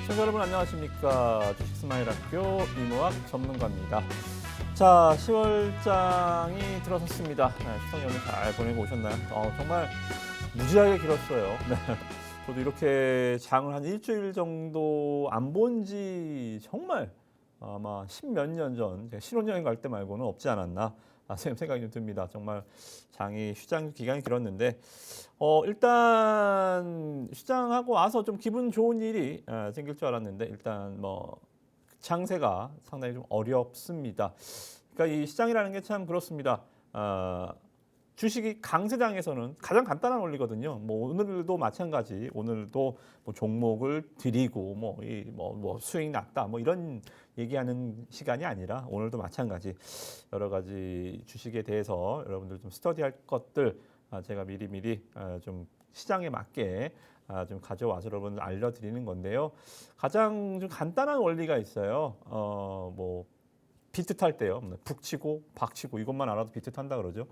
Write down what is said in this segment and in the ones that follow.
시청자 여러분 안녕하십니까. 주식스마일학교 이모학 전문가입니다. 자, 10월장이 들어섰습니다. 추석 연휴 잘 보내고 오셨나요? 정말 무지하게 길었어요. 네. 저도 이렇게 장을 한 일주일 정도 안 본 지 정말 아마 십몇 년 전 신혼여행 갈 때 말고는 없지 않았나 생각이 좀 듭니다. 정말 장이 휴장 기간이 길었는데 일단 휴장하고 와서 좀 기분 좋은 일이 생길 줄 알았는데 일단 뭐 장세가 상당히 좀 어렵습니다. 그러니까 이 시장이라는 게 참 그렇습니다. 주식이 강세장에서는 가장 간단한 원리거든요. 뭐 오늘도 마찬가지. 오늘도 뭐 종목을 드리고 뭐 수익 났다 뭐 이런 얘기하는 시간이 아니라 오늘도 마찬가지. 여러 가지 주식에 대해서 여러분들 좀 스터디할 것들 제가 미리미리 좀 시장에 맞게 좀 가져와서 여러분들 알려드리는 건데요. 가장 좀 간단한 원리가 있어요. 뭐 비트 탈 때요. 북 치고 박 치고 이것만 알아도 비트 탄다 그러죠.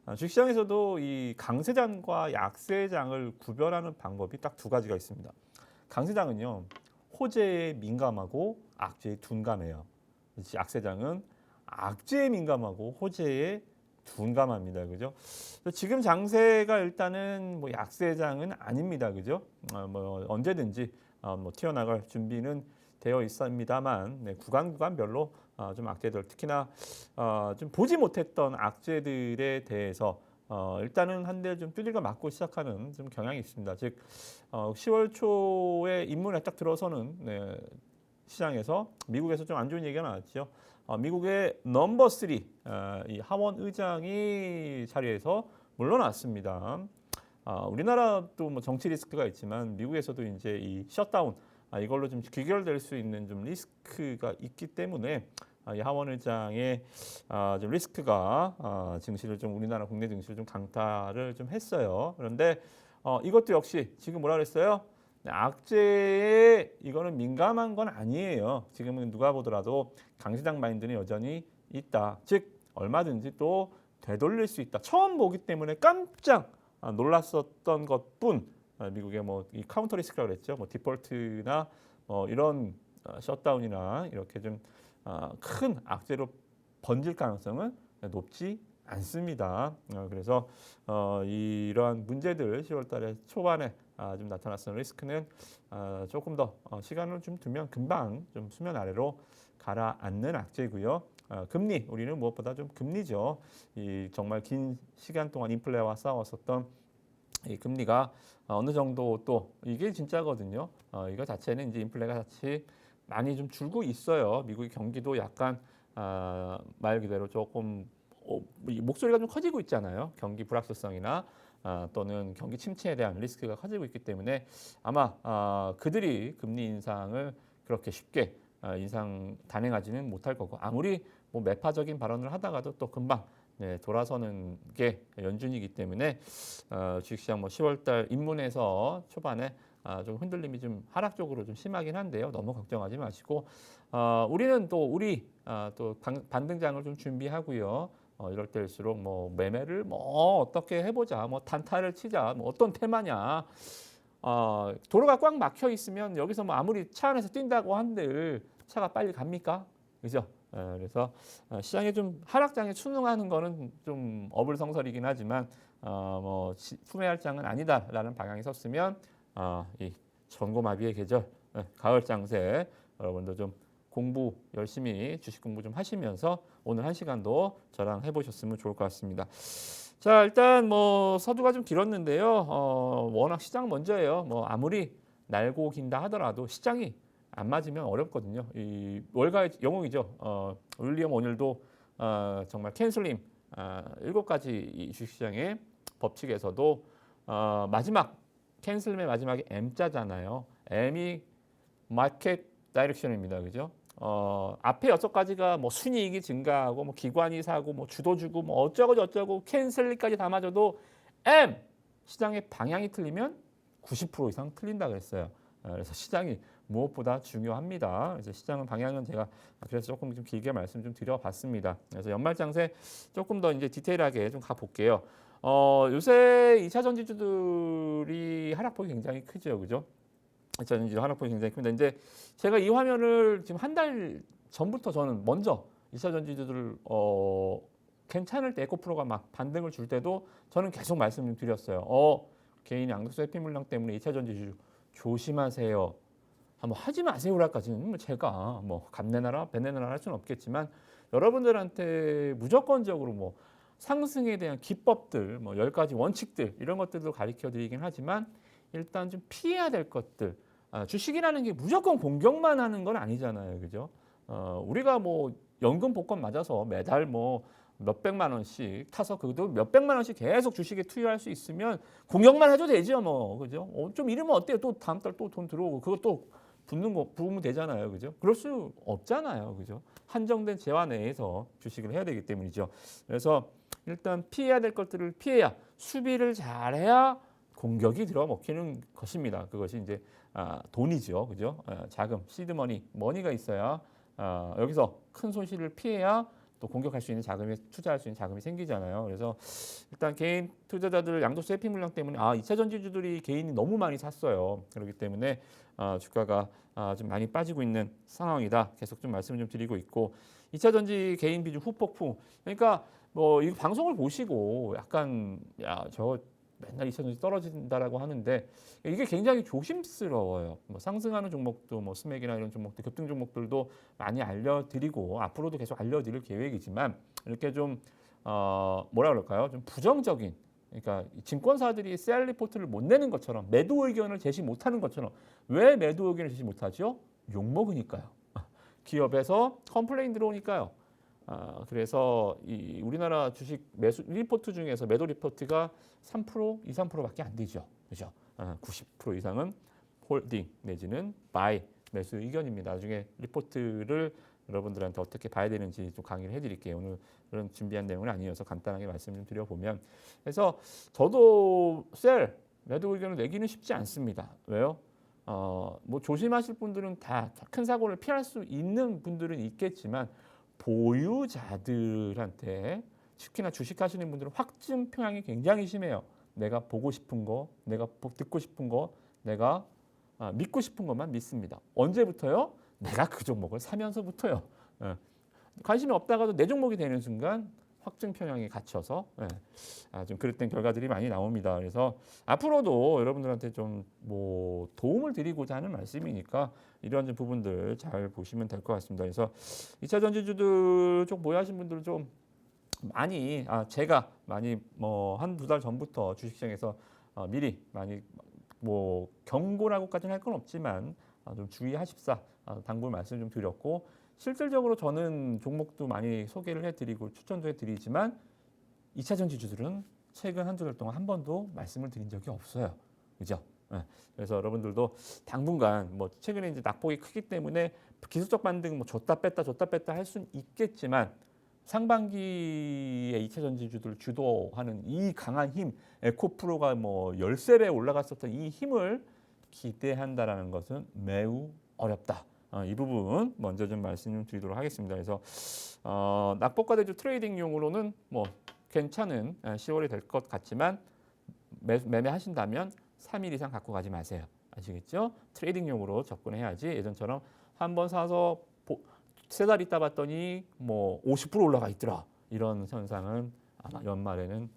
주식시장에서도 이 강세장과 약세장을 구별하는 방법이 딱 두 가지가 있습니다. 강세장은요. 호재에 민감하고 악재에 둔감해요. 약세장은 악재에 민감하고 호재에 둔감합니다. 그죠? 지금 장세가 일단은 뭐 약세장은 아닙니다. 그죠? 뭐 언제든지 뭐 튀어나갈 준비는 되어 있습니다만 네, 구간별로 좀 악재들 특히나 좀 보지 못했던 악재들에 대해서 일단은 한 대 좀 두들겨 맞고 시작하는 좀 경향이 있습니다. 즉 10월 초에 입문에 딱 들어서는 네, 시장에서 미국에서 좀 안 좋은 얘기가 나왔죠. 미국의 넘버 3 이 하원 의장이 자리에서 물러났습니다. 우리나라도 뭐 정치 리스크가 있지만 미국에서도 이제 이 셧다운 이걸로 좀 귀결될 수 있는 좀 리스크가 있기 때문에 이 하원 의장의 좀 리스크가 증시를 좀 우리나라 국내 증시를 좀 강타를 좀 했어요. 그런데 이것도 역시 지금 뭐라 그랬어요? 악재에 이거는 민감한 건 아니에요. 지금은 누가 보더라도 강세장 마인드는 여전히 있다. 즉 얼마든지 또 되돌릴 수 있다. 처음 보기 때문에 깜짝 놀랐었던 것뿐 미국의 뭐 이 카운터 리스크라고 그랬죠. 뭐 디폴트나 이런 셧다운이나 이렇게 좀 큰 악재로 번질 가능성은 높지 않습니다. 그래서 이러한 문제들 10월달에 초반에 좀 나타났던 리스크는 조금 더 시간을 좀 두면 금방 좀 수면 아래로 가라앉는 악재고요. 금리 우리는 무엇보다 좀 금리죠. 이 정말 긴 시간 동안 인플레와 싸웠었던 이 금리가 어느 정도 또 이게 진짜거든요. 이거 자체는 이제 인플레가 같이 많이 좀 줄고 있어요. 미국의 경기도 약간 말 그대로 조금 목소리가 좀 커지고 있잖아요. 경기 불확실성이나 또는 경기 침체에 대한 리스크가 커지고 있기 때문에 아마 그들이 금리 인상을 그렇게 쉽게 인상 단행하지는 못할 거고 아무리 뭐 매파적인 발언을 하다가도 또 금방 네, 돌아서는 게 연준이기 때문에 주식시장 뭐 10월달 입문해서 초반에 좀 흔들림이 좀 하락적으로 좀 심하긴 한데요. 너무 걱정하지 마시고 우리는 또 우리 또 반등장을 좀 준비하고요. 이럴 때일수록 뭐 매매를 뭐 어떻게 해보자, 뭐 단타를 치자, 뭐 어떤 테마냐. 도로가 꽉 막혀 있으면 여기서 뭐 아무리 차 안에서 뛴다고 한들 차가 빨리 갑니까? 그죠? 그래서 시장에 좀 하락장에 순응하는 거는 좀 어불성설이긴 하지만 뭐 후회할 장은 아니다라는 방향이 섰으면 이 전고마비의 계절 가을 장세 여러분도 좀 공부 열심히 주식 공부 좀 하시면서 오늘 한 시간도 저랑 해보셨으면 좋을 것 같습니다. 자 일단 뭐 서두가 좀 길었는데요. 워낙 시장 먼저예요. 뭐 아무리 날고 긴다 하더라도 시장이 안 맞으면 어렵거든요. 이 월가의 영웅이죠. 윌리엄 오닐도 정말 캔슬림 7가지 이 주식시장의 법칙에서도 마지막 캔슬림의 마지막에 M자잖아요. M이 마켓 다이렉션입니다. 그죠? 앞에 6가지가 뭐 순이익이 증가하고 뭐 기관이 사고 뭐 주도 주고 뭐 어쩌고 저쩌고 캔슬리까지 다 맞아도 M 시장의 방향이 틀리면 90% 이상 틀린다 그랬어요. 그래서 시장이 무엇보다 중요합니다. 그래서 시장은 방향은 제가 그래서 조금 좀 길게 말씀 좀 드려봤습니다. 그래서 연말 장세 조금 더 이제 디테일하게 좀 가볼게요. 요새 2차 전지주들이 하락폭이 굉장히 크죠, 그죠? 2차전지 하락폭이 굉장히 큽니다. 이제 제가 이 화면을 지금 한 달 전부터 저는 먼저 2차 전지주들 괜찮을 때 에코프로가 막 반등을 줄 때도 저는 계속 말씀을 드렸어요. 개인 양도세 회피 물량 때문에 2차 전지주 조심하세요. 뭐 하지 마세요라까지는 뭐 제가 뭐 감내나라 배내나라 할 수는 없겠지만 여러분들한테 무조건적으로 뭐 상승에 대한 기법들 뭐 10가지 원칙들 이런 것들도 가르쳐 드리긴 하지만 일단 좀 피해야 될 것들 주식이라는 게 무조건 공격만 하는 건 아니잖아요. 그죠? 우리가 뭐 연금 복권 맞아서 매달 뭐 몇백만 원씩 타서 그것도 몇백만 원씩 계속 주식에 투여할 수 있으면 공격만 해도 되죠. 뭐 그죠? 좀 이러면 어때요? 또 다음 달 또 돈 들어오고 그것도 부으면 되잖아요. 그죠? 그럴 수 없잖아요. 그죠? 한정된 재화 내에서 주식을 해야 되기 때문이죠. 그래서 일단 피해야 될 것들을 피해야 수비를 잘해야 공격이 들어먹히는 것입니다. 그것이 이제 돈이죠. 그죠? 자금, 시드머니, 머니가 있어야 여기서 큰 손실을 피해야 또 공격할 수 있는 자금에 투자할 수 있는 자금이 생기잖아요. 그래서 일단 개인 투자자들 양도세 회피 물량 때문에 2차 전지주들이 개인이 너무 많이 샀어요. 그렇기 때문에 주가가 좀 많이 빠지고 있는 상황이다. 계속 좀 말씀을 좀 드리고 있고 2차 전지 개인 비중 후폭풍. 그러니까 뭐 이 방송을 보시고 약간 저 맨날 2차 전지 떨어진다라고 하는데 이게 굉장히 조심스러워요. 뭐 상승하는 종목도 뭐 스맥이나 이런 종목들 급등 종목들도 많이 알려드리고 앞으로도 계속 알려드릴 계획이지만 이렇게 좀 뭐라 그럴까요? 좀 부정적인 그러니까 증권사들이 셀 리포트를 못 내는 것처럼 매도 의견을 제시 못하는 것처럼 왜 매도 의견을 제시 못하죠? 욕먹으니까요. 기업에서 컴플레인 들어오니까요. 그래서 이 우리나라 주식 매수 리포트 중에서 매도 리포트가 3%, 2, 3%밖에 안 되죠. 그죠? 90% 이상은 홀딩 내지는 바이 매수 의견입니다. 나중에 리포트를 여러분들한테 어떻게 봐야 되는지 좀 강의를 해드릴게요. 오늘 그런 준비한 내용은 아니어서 간단하게 말씀 좀 드려보면 그래서 저도 셀 매도 의견을 내기는 쉽지 않습니다. 왜요? 뭐 조심하실 분들은 다 큰 사고를 피할 수 있는 분들은 있겠지만 보유자들한테 특히나 주식하시는 분들은 확증 편향이 굉장히 심해요. 내가 보고 싶은 거, 내가 듣고 싶은 거, 내가 믿고 싶은 것만 믿습니다. 언제부터요? 내가 그 종목을 사면서부터요. 관심이 없다가도 내 종목이 되는 순간 확증 편향이 갇혀서 좀 그랬던 결과들이 많이 나옵니다. 그래서 앞으로도 여러분들한테 좀 뭐 도움을 드리고자 하는 말씀이니까 이런 부분들 잘 보시면 될 것 같습니다. 그래서 2차 전지주들 쪽 모여하신 분들 좀 많이 제가 많이 뭐 한두 달 전부터 주식시장에서 미리 많이 뭐 경고라고까지는 할 건 없지만 좀 주의하십사 당부를 말씀 좀 드렸고 실질적으로 저는 종목도 많이 소개를 해드리고 추천도 해드리지만 2차 전지주들은 최근 한두 달 동안 한 번도 말씀을 드린 적이 없어요. 그죠? 그래서 여러분들도 당분간 뭐 최근에 이제 낙폭이 크기 때문에 기술적 반등 뭐 줬다 뺐다 할 수는 있겠지만 상반기에 2차 전지주들 주도하는 이 강한 힘, 에코프로가 뭐 13배 올라갔었던 이 힘을 기대한다라는 것은 매우 어렵다. 이 부분 먼저 좀 말씀 좀 드리도록 하겠습니다. 그래서 낙폭과대주 트레이딩용으로는 뭐 괜찮은 10월이 될 것 같지만 매매하신다면 3일 이상 갖고 가지 마세요. 아시겠죠? 트레이딩용으로 접근해야지 예전처럼 한번 사서 3달 있다 봤더니 뭐 50% 올라가 있더라. 이런 현상은 아마 연말에는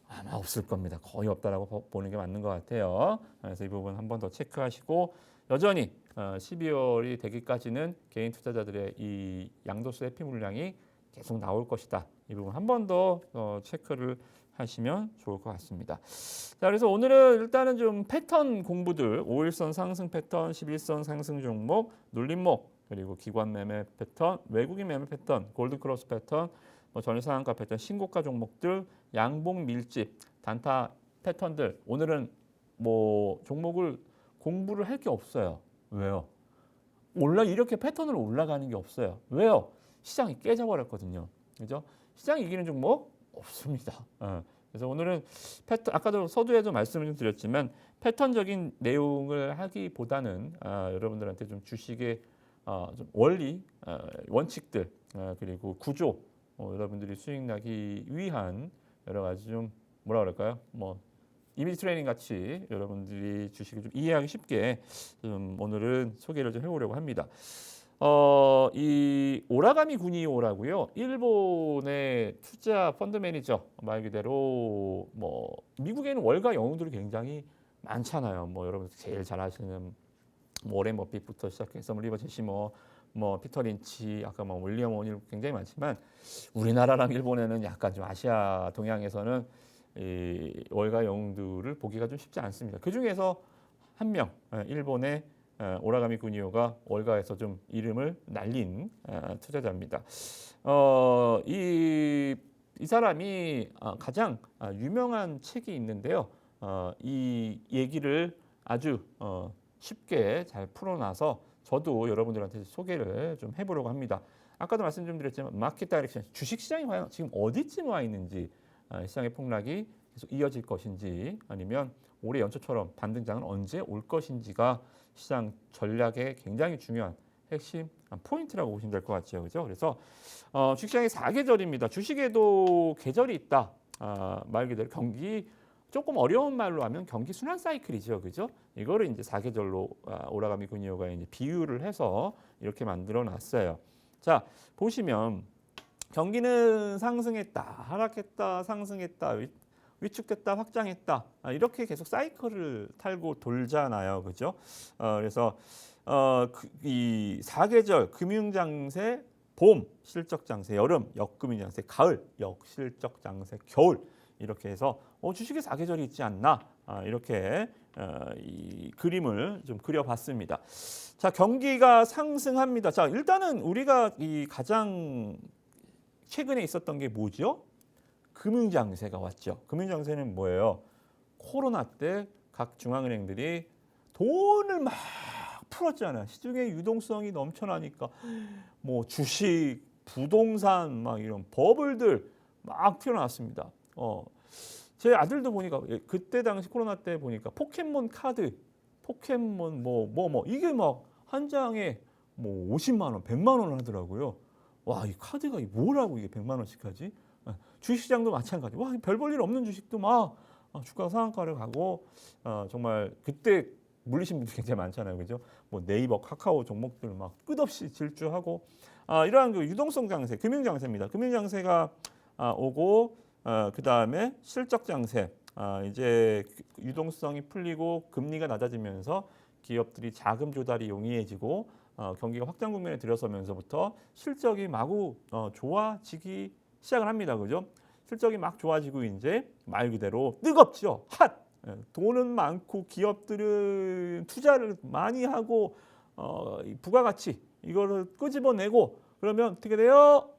아마 없을 겁니다. 거의 없다라고 보는 게 맞는 것 같아요. 그래서 이 부분 한 번 더 체크하시고 여전히 12월이 되기까지는 개인 투자자들의 이 양도세 회피 물량이 계속 나올 것이다. 이 부분 한 번 더 체크를 하시면 좋을 것 같습니다. 자, 그래서 오늘은 일단은 좀 패턴 공부들 5일선 상승 패턴, 11선 상승 종목, 눌림목 그리고 기관 매매 패턴, 외국인 매매 패턴, 골드 크로스 패턴, 뭐 전일상한가 패턴, 신고가 종목들, 양봉 밀집, 단타 패턴들. 오늘은 뭐 종목을 공부를 할 게 없어요. 왜요? 이렇게 패턴으로 올라가는 게 없어요. 왜요? 시장이 깨져버렸거든요. 그죠? 시장이 이기는 종목 없습니다. 그래서 오늘은 패턴, 아까도 서두에도 말씀을 좀 드렸지만 패턴적인 내용을 하기보다는 여러분들한테 좀 주식의 좀 원리, 원칙들 그리고 구조 여러분들이 수익 나기 위한 여러 가지 좀 뭐라 그럴까요? 뭐 이미지 트레이닝 같이 여러분들이 주식을 좀 이해하기 쉽게 좀 오늘은 소개를 좀 해보려고 합니다. 이 오라가미 구니오라고요. 일본의 투자 펀드 매니저 말 그대로 뭐 미국에는 월가 영웅들이 굉장히 많잖아요. 뭐 여러분 제일 잘 아시는 워렌 버핏부터 시작해서 리버 제시머, 뭐 피터 린치, 아까 뭐 윌리엄 오닐 굉장히 많지만 우리나라랑 일본에는 약간 좀 아시아 동양에서는 이 월가 영웅들을 보기가 좀 쉽지 않습니다. 그 중에서 한 명, 일본의 오라가미 구니오가 월가에서 좀 이름을 날린 투자자입니다. 이 사람이 가장 유명한 책이 있는데요. 이 얘기를 아주 쉽게 잘 풀어놔서 저도 여러분들한테 소개를 좀 해보려고 합니다. 아까도 말씀 좀 드렸지만 마켓 다이렉션, 주식시장이 과연 지금 어디쯤 와 있는지, 시장의 폭락이 계속 이어질 것인지 아니면 올해 연초처럼 반등장은 언제 올 것인지가 시장 전략의 굉장히 중요한 핵심 포인트라고 보시면 될 것 같죠. 그죠? 그래서 주식시장의 4계절입니다. 주식에도 계절이 있다. 말 그대로 경기 조금 어려운 말로 하면 경기 순환 사이클이죠. 그죠? 이거를 이제 4계절로 오라가미 구니오가 이제 비유를 해서 이렇게 만들어 놨어요. 자, 보시면 경기는 상승했다, 하락했다, 상승했다, 위축됐다, 확장했다, 이렇게 계속 사이클을 탈고 돌잖아요. 그죠? 그래서 이 4계절 금융장세, 봄 실적장세, 여름 역금융장세, 가을 역실적장세, 겨울 이렇게 해서 주식의 4계절이 있지 않나, 이렇게 이 그림을 좀 그려봤습니다. 자, 경기가 상승합니다. 자, 일단은 우리가 이 가장 최근에 있었던 게 뭐죠? 금융장세가 왔죠. 금융장세는 뭐예요? 코로나 때 각 중앙은행들이 돈을 막 풀었잖아요. 시중에 유동성이 넘쳐나니까 뭐 주식, 부동산 막 이런 버블들 막 튀어나왔습니다. 제 아들도 보니까 그때 당시 코로나 때 보니까 포켓몬 카드, 포켓몬 뭐 이게 막 한 장에 뭐 50만 원, 100만 원을 하더라고요. 와, 이 카드가 뭐라고 이게 100만 원씩 하지? 주식시장도 마찬가지. 와, 별 볼 일 없는 주식도 막 주가가 상한가를 가고, 정말 그때 물리신 분들 굉장히 많잖아요, 그죠? 뭐 네이버, 카카오 종목들 막 끝없이 질주하고, 이러한 그 유동성 장세, 금융 장세입니다. 금융 장세가 오고, 그 다음에 실적 장세. 이제 유동성이 풀리고 금리가 낮아지면서 기업들이 자금 조달이 용이해지고 경기가 확장 국면에 들어서면서부터 실적이 마구 좋아지기 시작을 합니다. 그죠? 실적이 막 좋아지고 이제 말 그대로 뜨겁죠. 핫! 돈은 많고 기업들은 투자를 많이 하고 부가가치 이거를 끄집어내고 그러면 어떻게 돼요?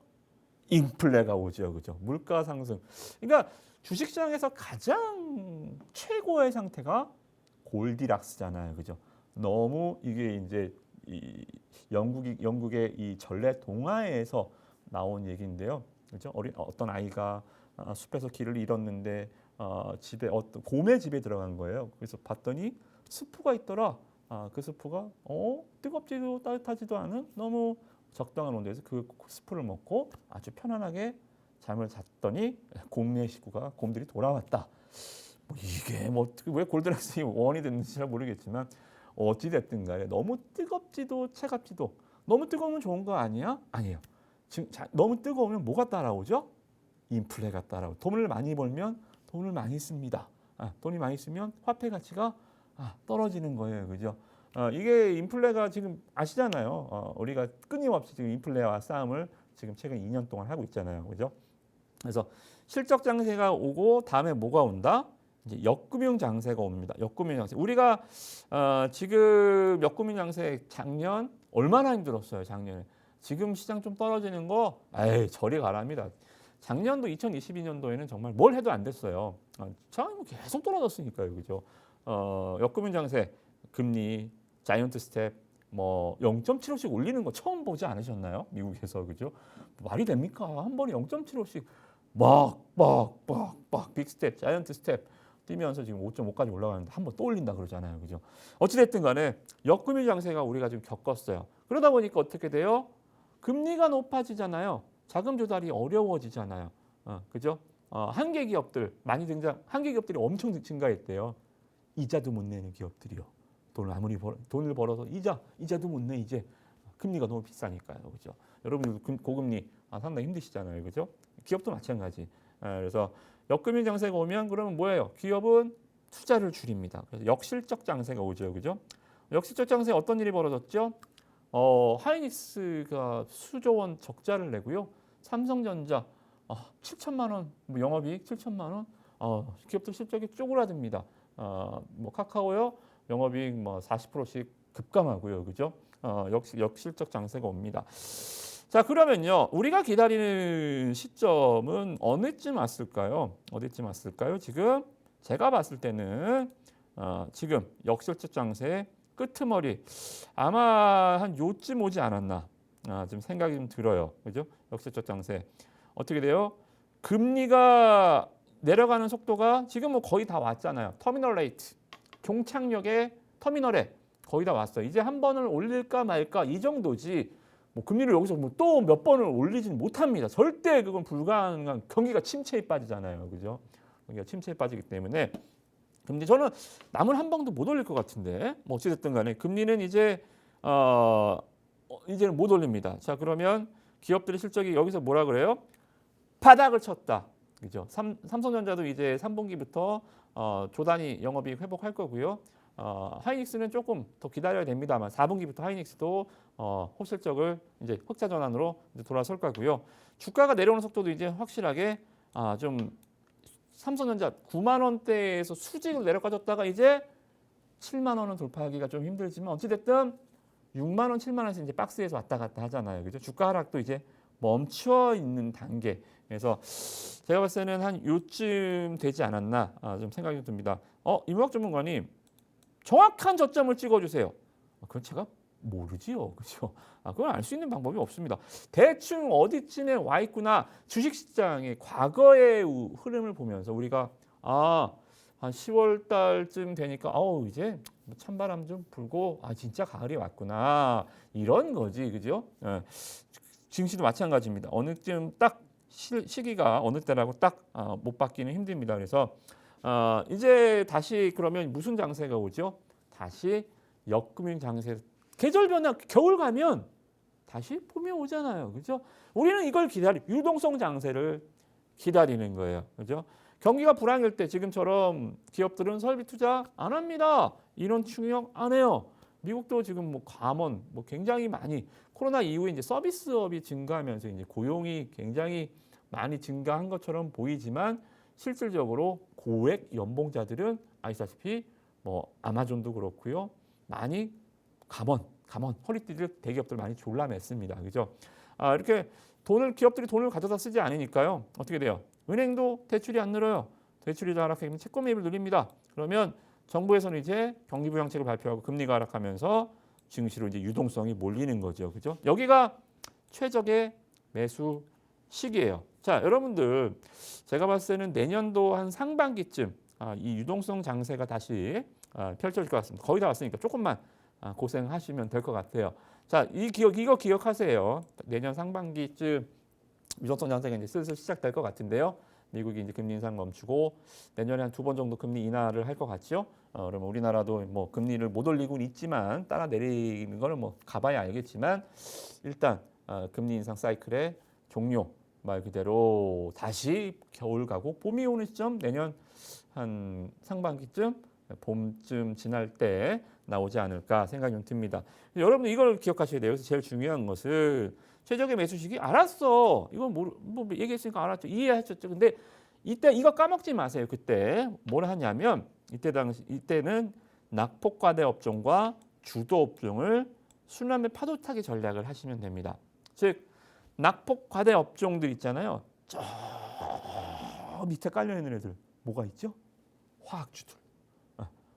인플레가 오죠. 그죠? 물가 상승. 그러니까 주식시장에서 가장 최고의 상태가 골디락스잖아요. 그죠? 너무 이게 이제 이 영국의 이 전래 동화에서 나온 얘기인데요. 그죠? 어떤 아이가 숲에서 길을 잃었는데 집에 어떤 곰의 집에 들어간 거예요. 그래서 봤더니 스프가 있더라. 그 스프가 뜨겁지도 따뜻하지도 않은 너무 적당한 온도에서 그 스프를 먹고 아주 편안하게 잠을 잤더니 곰의 식구가 곰들이 돌아왔다. 뭐 이게 뭐 왜 골드락스의 원이 됐는지 잘 모르겠지만 어찌 됐든 간에 너무 뜨겁지도 차갑지도 너무 뜨거우면 좋은 거 아니야? 아니에요. 지금 너무 뜨거우면 뭐가 따라오죠? 인플레가 따라오고 돈을 많이 벌면 돈을 많이 씁니다. 돈이 많이 쓰면 화폐 가치가 떨어지는 거예요. 그죠? 이게 인플레가 지금 아시잖아요. 우리가 끊임없이 지금 인플레와 싸움을 지금 최근 2년 동안 하고 있잖아요. 그죠? 그래서 실적 장세가 오고 다음에 뭐가 온다? 이제 역금융 장세가 옵니다. 역금융 장세. 우리가 지금 역금융 장세 작년 얼마나 힘들었어요. 작년에. 지금 시장 좀 떨어지는 거 에이 저리 가랍니다. 작년도 2022년도에는 정말 뭘 해도 안 됐어요. 시장이 계속 떨어졌으니까요. 그죠? 역금융 장세, 금리, 자이언트 스텝 뭐 0.75씩 올리는 거 처음 보지 않으셨나요? 미국에서. 그죠? 말이 됩니까? 한 번에 0.75씩 막 빅스텝, 자이언트 스텝 뛰면서 지금 5.5까지 올라가는데 한 번 또 올린다 그러잖아요. 그죠? 어찌됐든 간에 역금융 장세가 우리가 지금 겪었어요. 그러다 보니까 어떻게 돼요? 금리가 높아지잖아요. 자금 조달이 어려워지잖아요. 그죠? 한계 기업들 많이 한계 기업들이 엄청 증가했대요. 이자도 못 내는 기업들이요. 돈을 벌어서 이자도 못 내 이제 금리가 너무 비싸니까요, 그죠? 여러분들 고금리 상당히 힘드시잖아요, 그죠? 기업도 마찬가지. 그래서 역금융 장세가 오면 그러면 뭐예요? 기업은 투자를 줄입니다. 그래서 역실적 장세가 오죠, 그죠? 역실적 장세에 어떤 일이 벌어졌죠? 하이닉스가 수조 원 적자를 내고요. 삼성전자 7천만 원 영업이익 7천만 원. 기업들 실적이 쪼그라듭니다. 뭐 카카오요 영업이익 뭐 40%씩 급감하고요, 그죠? 역실적 장세가 옵니다. 자, 그러면요, 우리가 기다리는 시점은 어느쯤 왔을까요? 어디쯤 왔을까요? 지금 제가 봤을 때는 지금 역실적 장세 끄트머리 아마 한 요쯤 오지 않았나 좀 생각이 좀 들어요, 그죠? 역실적 장세 어떻게 돼요? 금리가 내려가는 속도가 지금 뭐 거의 다 왔잖아요. 터미널 레이트 종착역의 터미널에 거의 다 왔어요. 이제 한 번을 올릴까 말까 이 정도지. 뭐 금리를 여기서 뭐 또 몇 번을 올리지는 못합니다. 절대 그건 불가능한 경기가 침체에 빠지잖아요, 그죠? 경기가 침체에 빠지기 때문에. 근데 저는 남을 한 방도 못 올릴 것 같은데 뭐 어찌됐든 간에 금리는 이제 이제는 못 올립니다. 자, 그러면 기업들의 실적이 여기서 뭐라 그래요? 바닥을 쳤다. 그죠? 삼성전자도 이제 3분기부터 조단위 영업이익 회복할 거고요. 하이닉스는 조금 더 기다려야 됩니다만 4분기부터 하이닉스도 호실적을 이제 흑자 전환으로 이제 돌아설 거고요. 주가가 내려오는 속도도 이제 확실하게 좀 삼성전자 9만 원대에서 수직으로 내려가졌다가 이제 7만 원은 돌파하기가 좀 힘들지만 어찌됐든 6만 원, 7만 원에서 이제 박스에서 왔다 갔다 하잖아요. 그죠? 주가 하락도 이제 멈춰 있는 단계. 그래서 제가 봤을 때는 한 요쯤 되지 않았나 좀 생각이 듭니다. 이무학 전문가님 정확한 저점을 찍어주세요. 그건 제가 모르지요, 그렇죠? 그건 알 수 있는 방법이 없습니다. 대충 어디쯤에 와 있구나. 주식시장의 과거의 흐름을 보면서 우리가 한 10월 달쯤 되니까 이제 찬바람 좀 불고 진짜 가을이 왔구나 이런 거지, 그죠? 증시도 마찬가지입니다. 어느쯤 딱 시기가 어느 때라고 딱 못 받기는 힘듭니다. 그래서 이제 다시 그러면 무슨 장세가 오죠? 다시 역금융 장세. 계절 변화 겨울 가면 다시 봄이 오잖아요, 그죠? 우리는 이걸 유동성 장세를 기다리는 거예요, 그죠? 경기가 불황일 때 지금처럼 기업들은 설비 투자 안 합니다. 인원 충용 안 해요. 미국도 지금 뭐 감원 굉장히 많이 코로나 이후에 이제 서비스업이 증가하면서 이제 고용이 굉장히 많이 증가한 것처럼 보이지만 실질적으로 고액 연봉자들은 아시다시피 뭐 아마존도 그렇고요. 많이 감원 허리띠를 대기업들 많이 졸라맸습니다. 그죠? 이렇게 기업들이 돈을 가져다 쓰지 않으니까요. 어떻게 돼요? 은행도 대출이 안 늘어요. 대출이 하락하면 채권 매입을 늘립니다. 그러면 정부에서는 이제 경기부양책을 발표하고 금리가 하락하면서 증시로 이제 유동성이 몰리는 거죠. 그죠? 여기가 최적의 매수 시기예요. 자, 여러분들 제가 봤을 때는 내년도 한 상반기쯤 이 유동성 장세가 다시 펼쳐질 것 같습니다. 거의 다 왔으니까 조금만 고생하시면 될 것 같아요. 자, 이거 기억하세요. 내년 상반기쯤 유동성 장세가 이제 슬슬 시작될 것 같은데요. 미국이 이제 금리 인상 멈추고 내년에 한 2번 정도 금리 인하를 할 것 같죠. 그러면 우리나라도 뭐 금리를 못 올리고는 있지만 따라 내리는 거는 뭐 가봐야 알겠지만 일단 금리 인상 사이클의 종료 말 그대로 다시 겨울 가고 봄이 오는 시점 내년 한 상반기쯤 봄쯤 지날 때 나오지 않을까 생각이 좀 듭니다. 여러분 이걸 기억하셔야 돼요. 그래서 제일 중요한 것은 최적의 매수 시기 알았어. 이건 뭐 얘기했으니까 알았죠. 이해하셨죠. 근데 이때 이거 까먹지 마세요. 그때 뭘 하냐면 이때는 낙폭과대 업종과 주도 업종을 순환매 파도타기 전략을 하시면 됩니다. 즉 낙폭과대 업종들 있잖아요. 저 밑에 깔려 있는 애들 뭐가 있죠? 화학주들.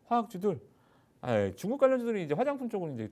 화학주들. 중국 관련주들이 이제 화장품 쪽으로 이제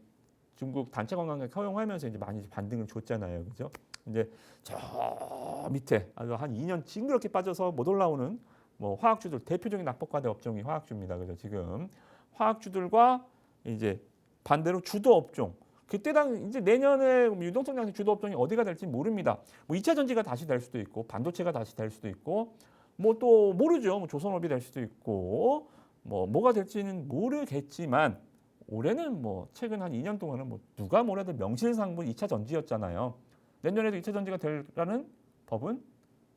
중국 단체 관광객 허용하면서 이제 많이 반등을 줬잖아요, 그죠? 이제 저 밑에 한 2년 징그럽게 빠져서 못 올라오는 뭐 화학주들 대표적인 낙폭과대 업종이 화학주입니다, 그죠? 지금 화학주들과 이제 반대로 주도 업종. 그때 이제 내년에 유동성 장세 주도 업종이 어디가 될지 모릅니다. 뭐 2차 전지가 다시 될 수도 있고 반도체가 다시 될 수도 있고 뭐 또 모르죠. 뭐 조선업이 될 수도 있고 뭐가 될지는 모르겠지만 올해는 뭐 최근 한 2년 동안은 뭐 누가 뭐래도 명실상부 2차 전지였잖아요. 내년에도 2차 전지가 되라는 법은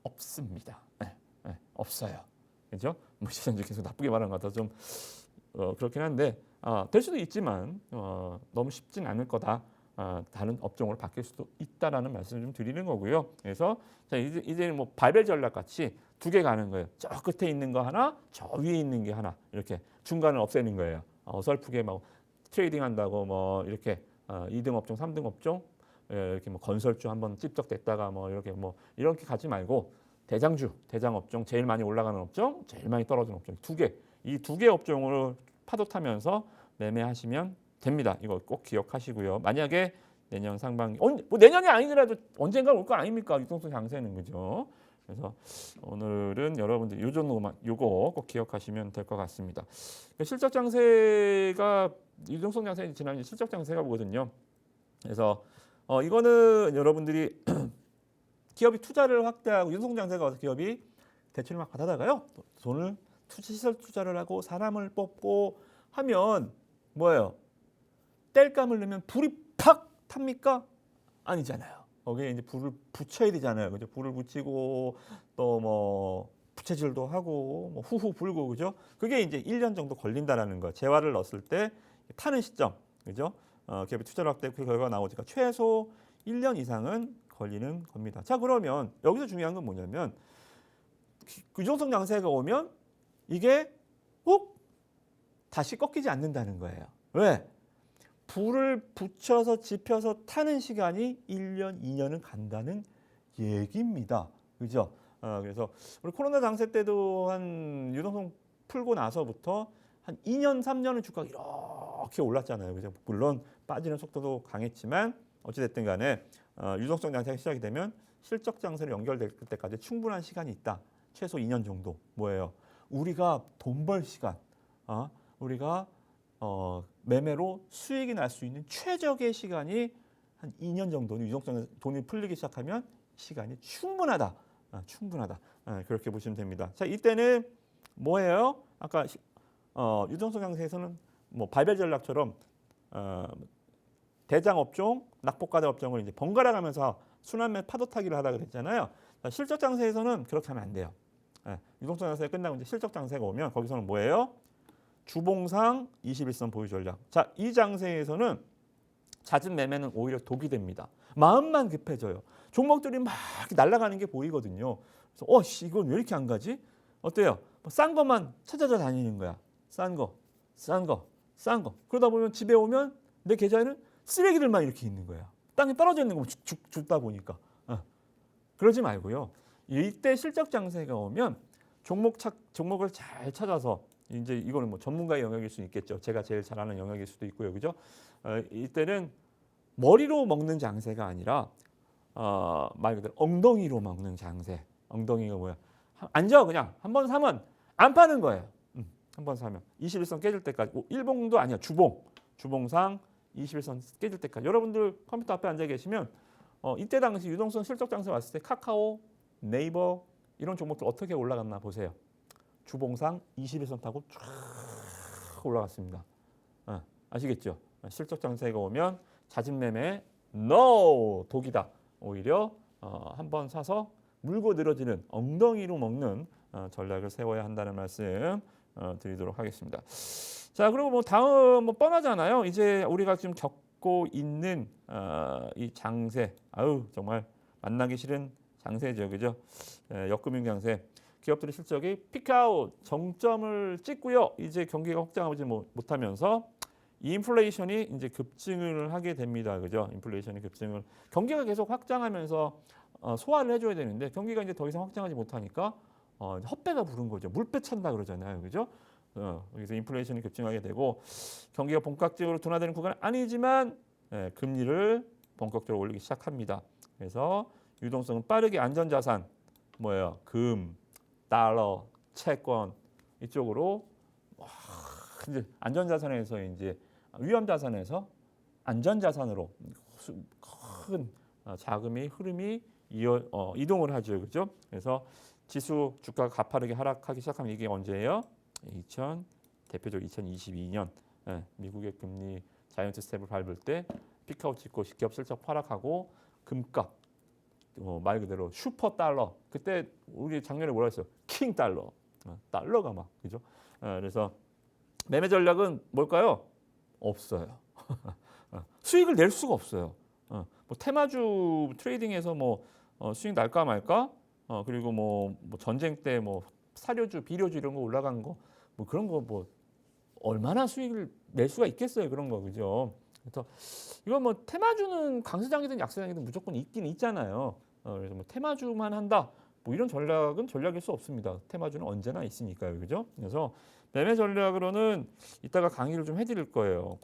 없습니다. 없어요. 그죠? 뭐 2차 전지 계속 나쁘게 말하는 것 같아서 좀 그렇긴 한데 될 수도 있지만 너무 쉽진 않을 거다. 다른 업종으로 바뀔 수도 있다라는 말씀을 좀 드리는 거고요. 그래서 자, 이제 뭐 발벨 전략 같이 두 개 가는 거예요. 저 끝에 있는 거 하나, 저 위에 있는 게 하나 이렇게 중간을 없애는 거예요. 어설프게 막 트레이딩 한다고 뭐 이렇게 2등 업종, 3등 업종 이렇게 뭐 건설주 한번 찝적댔다가 뭐 이렇게 가지 말고 대장주, 대장 업종, 제일 많이 올라가는 업종, 제일 많이 떨어지는 업종 두 개. 이 두 개 업종으로 파도 타면서 매매하시면 됩니다. 이거 꼭 기억하시고요. 만약에 내년 상반기, 뭐 내년이 아니더라도 언젠가 올 거 아닙니까? 유동성 장세는 그죠? 그래서 오늘은 여러분들 요 정도만 요거 꼭 기억하시면 될 것 같습니다. 실적 장세가 유동성 장세 지난 실적 장세가 오거든요. 그래서 이거는 여러분들이 기업이 투자를 확대하고 유동성 장세가 와서 기업이 대출을 막 받아다가요. 돈을 시설 투자를 하고 사람을 뽑고 하면 뭐예요? 땔감을 넣으면 불이 팍 탑니까? 아니잖아요. 거기에 이제 불을 붙여야 되잖아요. 그죠? 불을 붙이고 또 뭐 부채질도 하고 뭐 후후 불고 그죠? 그게 이제 1년 정도 걸린다라는 거. 재화를 넣었을 때 타는 시점. 그죠? 기업이 투자를 확대하고 그 결과가 나오니까 최소 1년 이상은 걸리는 겁니다. 자, 그러면 여기서 중요한 건 뭐냐면 유동성 장세가 오면 이게 꼭 다시 꺾이지 않는다는 거예요. 왜? 불을 붙여서 지펴서 타는 시간이 1년, 2년은 간다는 얘기입니다. 그죠? 그래서 우리 코로나 장세 때도 한 유동성 풀고 나서부터 한 2년, 3년은 주가가 이렇게 올랐잖아요. 그죠? 물론 빠지는 속도도 강했지만 어찌됐든 간에 유동성 장세가 시작이 되면 실적 장세로 연결될 때까지 충분한 시간이 있다. 최소 2년 정도. 뭐예요? 우리가 돈 벌 시간. 우리가 매매로 수익이 날 수 있는 최적의 시간이 한 2년 정도는 유동성 돈이 풀리기 시작하면 시간이 충분하다. 충분하다. 그렇게 보시면 됩니다. 자, 이때는 뭐예요? 아까 유동성 장세에서는 뭐 발벨 전략처럼 대장 업종, 낙폭과대 업종을 이제 번갈아 가면서 순환매 파도 타기를 하다 그랬잖아요. 실적 장세에서는 그렇게 하면 안 돼요. 유동성 장세가 끝나고 이제 실적 장세가 오면 거기서는 뭐예요? 주봉상 21선 보유 전략. 자, 이 장세에서는 잦은 매매는 오히려 독이 됩니다. 마음만 급해져요. 종목들이 막 날아가는 게 보이거든요. 그래서 이건 왜 이렇게 안 가지? 어때요? 싼 것만 찾아서 다니는 거야. 싼 거, 싼 거, 싼 거. 그러다 보면 집에 오면 내 계좌에는 쓰레기들만 이렇게 있는 거야. 땅에 떨어져 있는 거 죽다 보니까. 그러지 말고요. 이때 실적 장세가 오면 종목을 잘 찾아서 이제 이거는 뭐 전문가의 영역일 수 있겠죠. 제가 제일 잘 아는 영역일 수도 있고요. 그죠? 이때는 머리로 먹는 장세가 아니라 말 그대로 엉덩이로 먹는 장세. 엉덩이가 뭐야? 앉아 그냥 한 번 사면 안 파는 거예요. 한 번 사면 21선 깨질 때까지. 일봉도 아니야. 주봉상 21선 깨질 때까지. 여러분들 컴퓨터 앞에 앉아 계시면 이때 당시 유동성 실적 장세 왔을 때 카카오, 네이버 이런 종목들 어떻게 올라갔나 보세요. 주봉상 21선 타고 쫙 올라갔습니다. 아시겠죠? 실적 장세가 오면 잦은 매매 NO! 독이다. 오히려 한번 사서 물고 늘어지는 엉덩이로 먹는 전략을 세워야 한다는 말씀 드리도록 하겠습니다. 자, 그리고 뭐 다음 뭐 뻔하잖아요. 이제 우리가 지금 겪고 있는 이 장세. 정말 만나기 싫은 장세죠. 그죠? 역금융 장세. 기업들의 실적이 피크아웃 정점을 찍고요. 이제 경기가 확장하지 못하면서 이 인플레이션이 이제 급증을 하게 됩니다. 그죠? 인플레이션이 급증을 경기가 계속 확장하면서 소화를 해줘야 되는데 경기가 이제 더 이상 확장하지 못하니까 헛배가 부른 거죠. 물배 찬다 그러잖아요. 그죠? 그래서 인플레이션이 급증하게 되고 경기가 본격적으로 둔화되는 구간은 아니지만 금리를 본격적으로 올리기 시작합니다. 그래서 유동성은 빠르게 안전자산 뭐예요? 금, 달러, 채권 이쪽으로 이제 안전자산에서 이제 위험자산에서 안전자산으로 큰 자금이 흐름이 이동을 하죠, 그렇죠? 그래서 지수 주가가 가파르게 하락하기 시작하면 이게 언제예요? 대표적으로 2022년 미국의 금리 자이언트 스텝을 밟을 때 피크아웃 찍고 기업 실적 하락하고 금값 말 그대로 슈퍼 달러 그때 우리 작년에 뭐라 했어요? 킹 달러 달러가 막 그죠? 그래서 매매 전략은 뭘까요? 없어요. 수익을 낼 수가 없어요. 뭐 테마주 트레이딩에서 뭐 수익 날까 말까? 그리고 뭐 전쟁 때 뭐 사료주, 비료주 이런 거 올라간 거 뭐 그런 거 뭐 얼마나 수익을 낼 수가 있겠어요 그런 거 그죠? 그래서 이건 뭐 테마주는 강세장이든 약세장이든 무조건 있긴 있잖아요. 그래서 뭐 테마주만 한다 뭐 이런 전략은 전략일 수 없습니다. 테마주는 언제나 있으니까요, 그죠? 그래서 매매 전략으로는 이따가 강의를 좀 해드릴 거예요.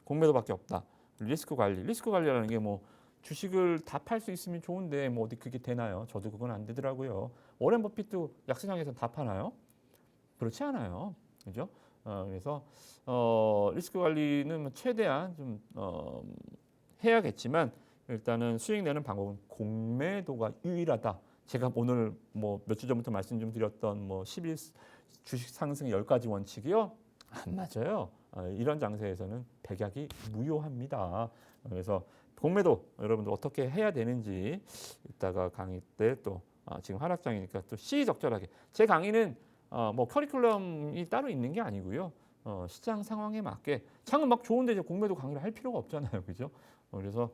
공매도밖에 없다. 리스크 관리라는 게 뭐 주식을 다 팔 수 있으면 좋은데 뭐 어디 그게 되나요? 저도 그건 안 되더라고요. 워렌 버핏도 약세장에서 다 파나요? 그렇지 않아요, 그죠? 그래서 리스크 관리는 최대한 좀 해야겠지만 일단은 수익 내는 방법은 공매도가 유일하다. 제가 오늘 뭐 몇 주 전부터 말씀 좀 드렸던 뭐 10일 주식 상승 10가지 원칙이요. 안 맞아요. 이런 장세에서는 백약이 무효합니다. 그래서 공매도 여러분들 어떻게 해야 되는지 이따가 강의 때 또 지금 하락장이니까 또 시의적절하게 제 강의는 뭐 커리큘럼이 따로 있는 게 아니고요. 시장 상황에 맞게 장은 막 좋은데 이제 공매도 강의를 할 필요가 없잖아요, 그죠? 그래서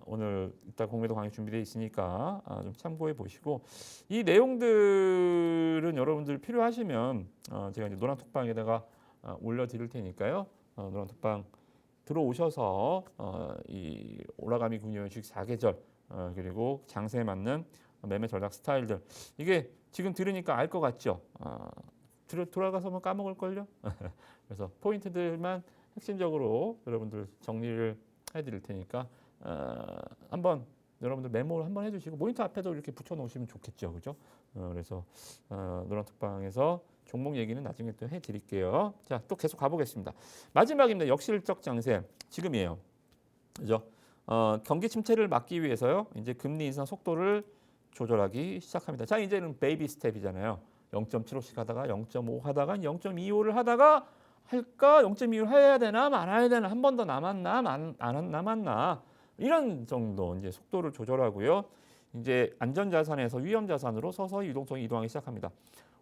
오늘 이따 공매도 강의 준비되어 있으니까 좀 참고해 보시고 이 내용들은 여러분들 필요하시면 제가 이제 노란톡방에다가 올려드릴 테니까요. 노란톡방 들어오셔서 이 올라가미 금융 주식 4계절 그리고 장세에 맞는 매매 전략 스타일들 이게 지금 들으니까 알 것 같죠? 돌아가서 뭐 까먹을걸요? 그래서 포인트들만 핵심적으로 여러분들 정리를 해드릴 테니까 한번 여러분들 메모를 한번 해주시고 모니터 앞에도 이렇게 붙여놓으시면 좋겠죠, 그죠? 그래서 노란톡방에서 종목 얘기는 나중에 또 해드릴게요. 자, 또 계속 가보겠습니다. 마지막입니다. 역실적 장세 지금이에요, 그죠? 경기 침체를 막기 위해서요. 이제 금리 인상 속도를 조절하기 시작합니다. 자, 이제는 베이비 스텝이잖아요. 0.75씩 하다가 0.5 하다가 0.25를 하다가 할까? 0.25를 해야 되나 말아야 되나 한 번 더 남았나 안 남았나 이런 정도 이제 속도를 조절하고요. 이제 안전자산에서 위험자산으로 서서히 유동성이 이동하기 시작합니다.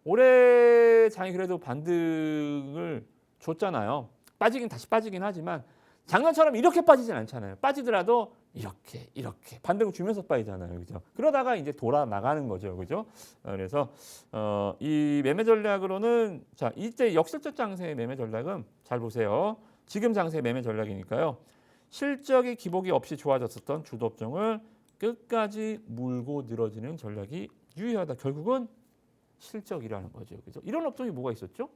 올해 장이 그래도 반등을 줬잖아요. 빠지긴 다시 빠지긴 하지만 작년처럼 이렇게 빠지진 않잖아요. 빠지더라도 이렇게 반등을 주면서 빠지잖아요, 그죠? 그러다가 이제 돌아 나가는 거죠, 그죠? 그래서 이 매매 전략으로는 자 이때 역실적 장세의 매매 전략은 잘 보세요. 지금 장세의 매매 전략이니까요. 실적이 기복이 없이 좋아졌었던 주도 업종을 끝까지 물고 늘어지는 전략이 유효하다. 결국은 실적이라는 거죠, 그죠? 이런 업종이 뭐가 있었죠?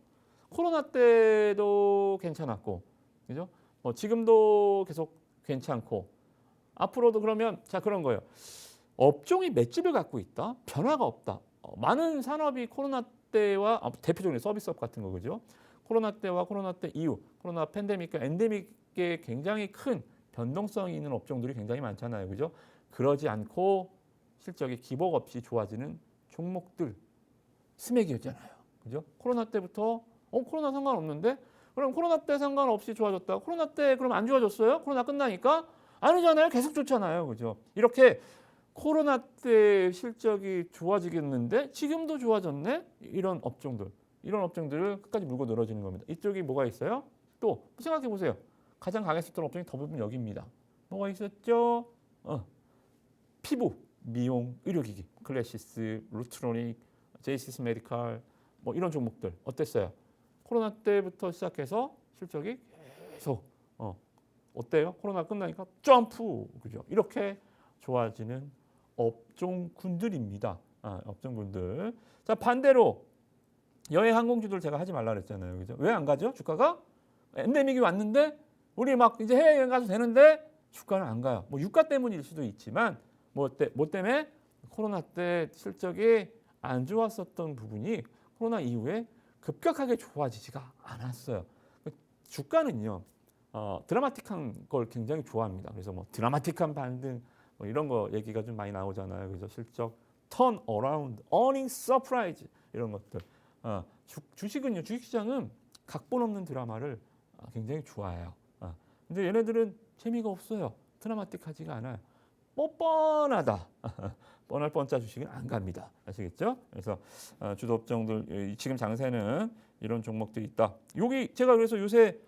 코로나 때도 괜찮았고, 그죠? 지금도 계속 괜찮고 앞으로도 그러면 자 그런 거예요. 업종이 맷집을 갖고 있다. 변화가 없다. 많은 산업이 코로나 때와 대표적으로 서비스업 같은 거 그죠? 코로나 때와 코로나 때 이후 코로나 팬데믹과 엔데믹에 굉장히 큰 변동성이 있는 업종들이 굉장히 많잖아요, 그죠? 그러지 않고 실적이 기복 없이 좋아지는 종목들 스맥이었잖아요, 그죠? 코로나 때부터 코로나 상관없는데 그럼 코로나 때 상관없이 좋아졌다. 코로나 때 그럼 안 좋아졌어요? 코로나 끝나니까? 아니잖아요. 계속 좋잖아요. 그죠? 이렇게 코로나 때 실적이 좋아지겠는데 지금도 좋아졌네? 이런 업종들을 끝까지 물고 늘어지는 겁니다. 이쪽이 뭐가 있어요? 또 생각해 보세요. 가장 강했었던 업종이 대부분 여기입니다. 뭐가 있었죠? 피부, 미용, 의료기기, 클래시스, 루트로닉, 제이시스 메디칼 뭐 이런 종목들 어땠어요? 코로나 때부터 시작해서 실적이 계속 어때요? 코로나 끝나니까 점프 그죠? 이렇게 좋아지는 업종군들입니다. 업종군들. 자 반대로 여행 항공주들 제가 하지 말라 그랬잖아요, 그죠? 왜 안 가죠? 주가가 엔데믹이 왔는데 우리 막 이제 해외여행 가도 되는데 주가는 안 가요. 뭐 유가 때문일 수도 있지만 뭐 때문에 코로나 때 실적이 안 좋았었던 부분이 코로나 이후에 급격하게 좋아지지가 않았어요. 주가는요 드라마틱한 걸 굉장히 좋아합니다. 그래서 뭐 드라마틱한 반등 뭐 이런 거 얘기가 좀 많이 나오잖아요. 그래서 실적 turn around, earning surprise 이런 것들. 주식은요, 주식시장은 각본 없는 드라마를 굉장히 좋아해요. 근데 얘네들은 재미가 없어요. 드라마틱하지가 않아요. 뻔뻔하다. 뻔할 뻔짜 주식은 안 갑니다. 아시겠죠? 그래서 주도 업종들 지금 장세는 이런 종목들이 있다. 여기 제가 그래서 요새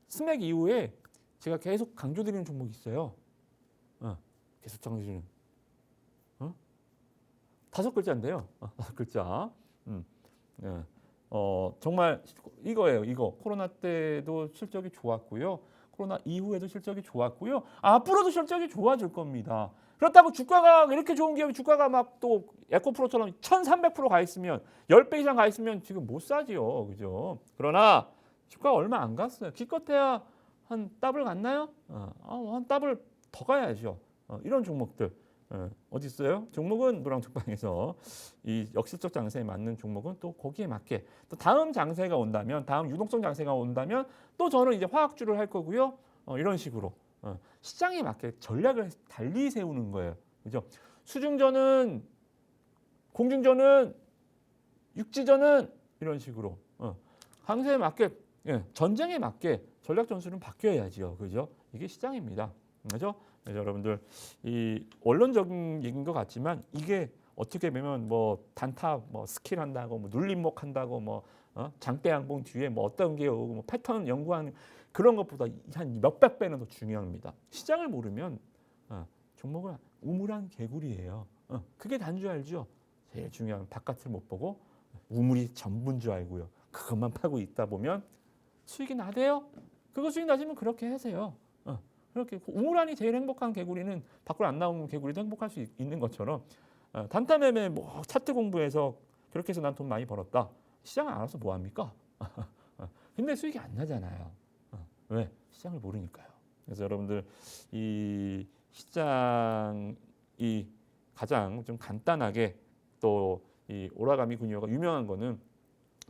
스맥 이후에 제가 계속 강조드리는 종목이 있어요. 계속 강조드리는. 5글자인데요. 5글자. 네. 정말 이거예요. 이거 코로나 때도 실적이 좋았고요. 코로나 이후에도 실적이 좋았고요. 앞으로도 실적이 좋아질 겁니다. 그렇다고 주가가 이렇게 좋은 기업이 주가가 막 또 에코프로처럼 1,300%가 있으면 10배 이상 가 있으면 지금 못 사지요. 그죠? 그러나 주가가 얼마 안 갔어요. 기껏해야 한 더블 갔나요? 한 더블 더 가야죠. 이런 종목들. 어디 있어요? 종목은 노랑톡방에서 이 역실적 장세에 맞는 종목은 또 거기에 맞게 또 다음 장세가 온다면 다음 유동성 장세가 온다면 또 저는 이제 화학주를 할 거고요. 이런 식으로 시장에 맞게 전략을 달리 세우는 거예요. 그죠? 수중전은 공중전은 육지전은 이런 식으로 강세에 맞게 전쟁에 맞게 전략 전술은 바뀌어야지요. 그죠? 이게 시장입니다. 그죠? 그래서 여러분들 이 원론적인 얘기인 것 같지만 이게 어떻게 보면 뭐 단타 뭐 스킬 한다고 뭐 눌림목 한다고 뭐 장대양봉 뒤에 뭐 어떤 게 오고 뭐 패턴 연구하는 그런 것보다 한 몇백 배는 더 중요합니다. 시장을 모르면 종목은 우물한 개구리예요. 그게 단줄 알죠? 제일 중요한 바깥을 못 보고 우물이 전부인 줄 알고요. 그것만 파고 있다 보면 수익이 나대요. 그거 수익 나시면 그렇게 하세요. 그렇게 우물안이 제일 행복한 개구리는 밖으로 안 나오는 개구리도 행복할 수 있는 것처럼 단타 매매 뭐 차트 공부해서 그렇게 해서 난 돈 많이 벌었다. 시장을 알아서 뭐 합니까? 근데 수익이 안 나잖아요. 왜? 시장을 모르니까요. 그래서 여러분들 이 시장이 가장 좀 간단하게 또 이 오라가미 군요가 유명한 거는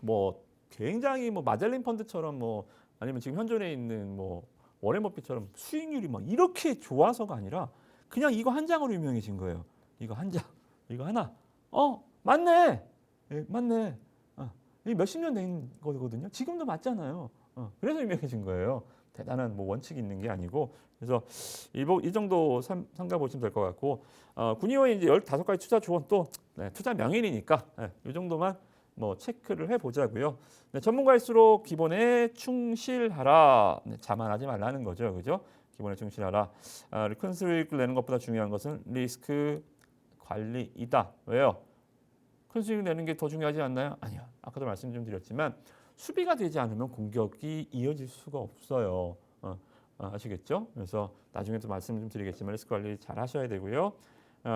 뭐 굉장히 뭐 마젤린 펀드처럼 뭐 아니면 지금 현존에 있는 뭐 워렌 버핏처럼 수익률이 막 이렇게 좋아서가 아니라 그냥 이거 한 장으로 유명해진 거예요. 이거 한 장, 이거 하나. 맞네, 맞네. 이 몇십 년 된 거거든요. 지금도 맞잖아요. 그래서 유명해진 거예요. 대단한 뭐 원칙이 있는 게 아니고 그래서 이 정도 삼가 보시면 될 것 같고 군의원이 이제 15가지 투자 조언 또 투자 명인이니까 이 정도만 뭐 체크를 해보자고요. 전문가일수록 기본에 충실하라. 자만하지 말라는 거죠, 그죠? 기본에 충실하라. 큰 수익을 내는 것보다 중요한 것은 리스크 관리이다. 왜요? 큰 수익을 내는 게 더 중요하지 않나요? 아니요. 아까도 말씀 좀 드렸지만 수비가 되지 않으면 공격이 이어질 수가 없어요. 아시겠죠? 그래서 나중에 또 말씀 좀 드리겠지만 리스크 관리 잘 하셔야 되고요.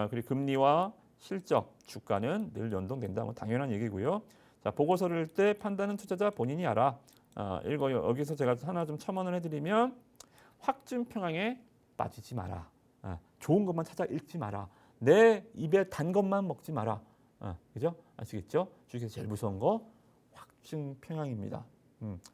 그리고 금리와 실적, 주가는 늘 연동된다. 뭐 당연한 얘기고요. 자, 보고서를 때 판단은 투자자 본인이 알아. 여기서 제가 하나 좀 첨언을 해드리면 확증 평양에 빠지지 마라. 좋은 것만 찾아 읽지 마라. 내 입에 단 것만 먹지 마라. 그죠? 아시겠죠? 주식에서 제일 무서운 거 확증 평양입니다.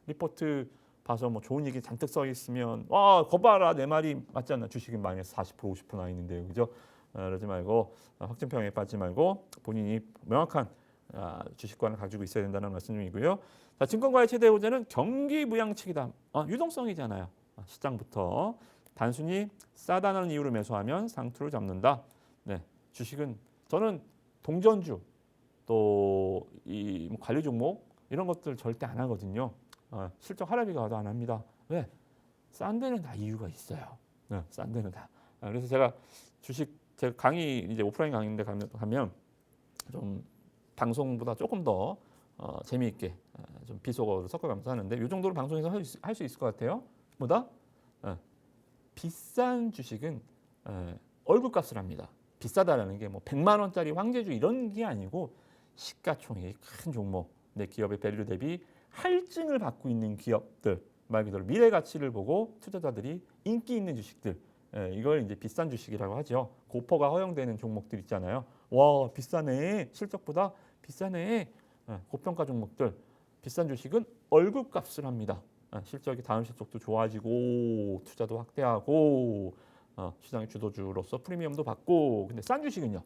리포트 봐서 뭐 좋은 얘기 잔뜩 써 있으면 거 봐라 내 말이 맞지 않나 주식은 마이너스 40% 50% 나 있는데요. 그죠? 그러지 말고 확증 평양에 빠지지 말고 본인이 명확한 주식관을 가지고 있어야 된다는 말씀이고요. 자, 증권가의 최대 호재는 경기 부양책이다. 유동성이잖아요. 시장부터 단순히 싸다는 이유로 매수하면 상투를 잡는다. 네, 주식은 저는 동전주 또 이 관리 종목 이런 것들 절대 안 하거든요. 실적 하락이 가도 안 합니다. 왜? 싼 데는 다 이유가 있어요. 싼 데는 다. 그래서 제가 제가 강의 이제 오프라인 강의인데 가면 좀 방송보다 조금 더 재미있게 좀 비속어로 섞어가면서 하는데 이 정도로 방송에서 할 수 있을 것 같아요. 뭐다? 비싼 주식은 얼굴값을 합니다. 비싸다라는 게 뭐 100만 원짜리 황제주 이런 게 아니고 시가총액이 큰 종목, 내 기업의 밸류 대비 할증을 받고 있는 기업들, 말 그대로 미래 가치를 보고 투자자들이 인기 있는 주식들, 이걸 이제 비싼 주식이라고 하죠. 고퍼가 허용되는 종목들 있잖아요. 와 비싸네, 실적보다 비싸네. 고평가 종목들, 비싼 주식은 얼굴값을 합니다. 실적이 다음 실적도 좋아지고 투자도 확대하고 시장의 주도주로서 프리미엄도 받고. 근데 싼 주식은요,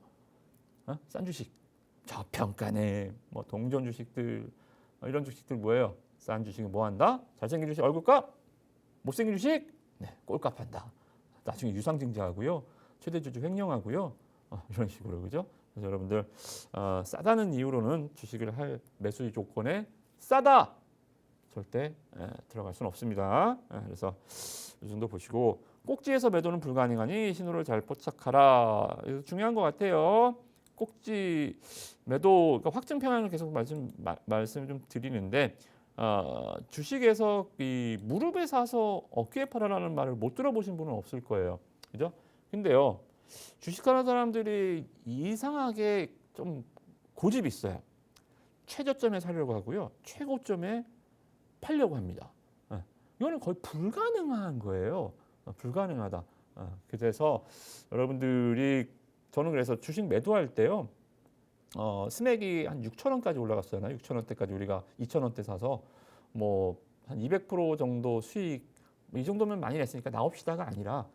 싼 주식, 저평가네, 뭐 동전 주식들 이런 주식들 뭐예요? 싼 주식은 뭐 한다? 잘생긴 주식 얼굴값, 못생긴 주식 꼴값 한다. 나중에 유상증자하고요, 최대주주 횡령하고요, 이런 식으로 그죠? 그래서 여러분들 싸다는 이유로는 주식을 할 매수 조건에 싸다 절대 들어갈 수는 없습니다. 그래서 이 정도 보시고 꼭지에서 매도는 불가능하니 신호를 잘 포착하라. 이거 중요한 것 같아요. 꼭지 매도 그러니까 확증 평양을 계속 말씀을 좀 드리는데 주식에서 이 무릎에 사서 어깨에 팔아라는 말을 못 들어보신 분은 없을 거예요. 그죠? 근데요. 주식하는 사람들이 이상하게 좀 고집이 있어요. 최저점에 사려고 하고요. 최고점에 팔려고 합니다. 이거는 거의 불가능한 거예요. 불가능하다. 그래서 여러분들이 저는 그래서 주식 매도할 때요. 스맥이 한 6,000원까지 올라갔잖아요. 6,000원대까지 우리가 2,000원대 사서 뭐 한 200% 정도 수익 이 정도면 많이 냈으니까 나옵시다가 아니라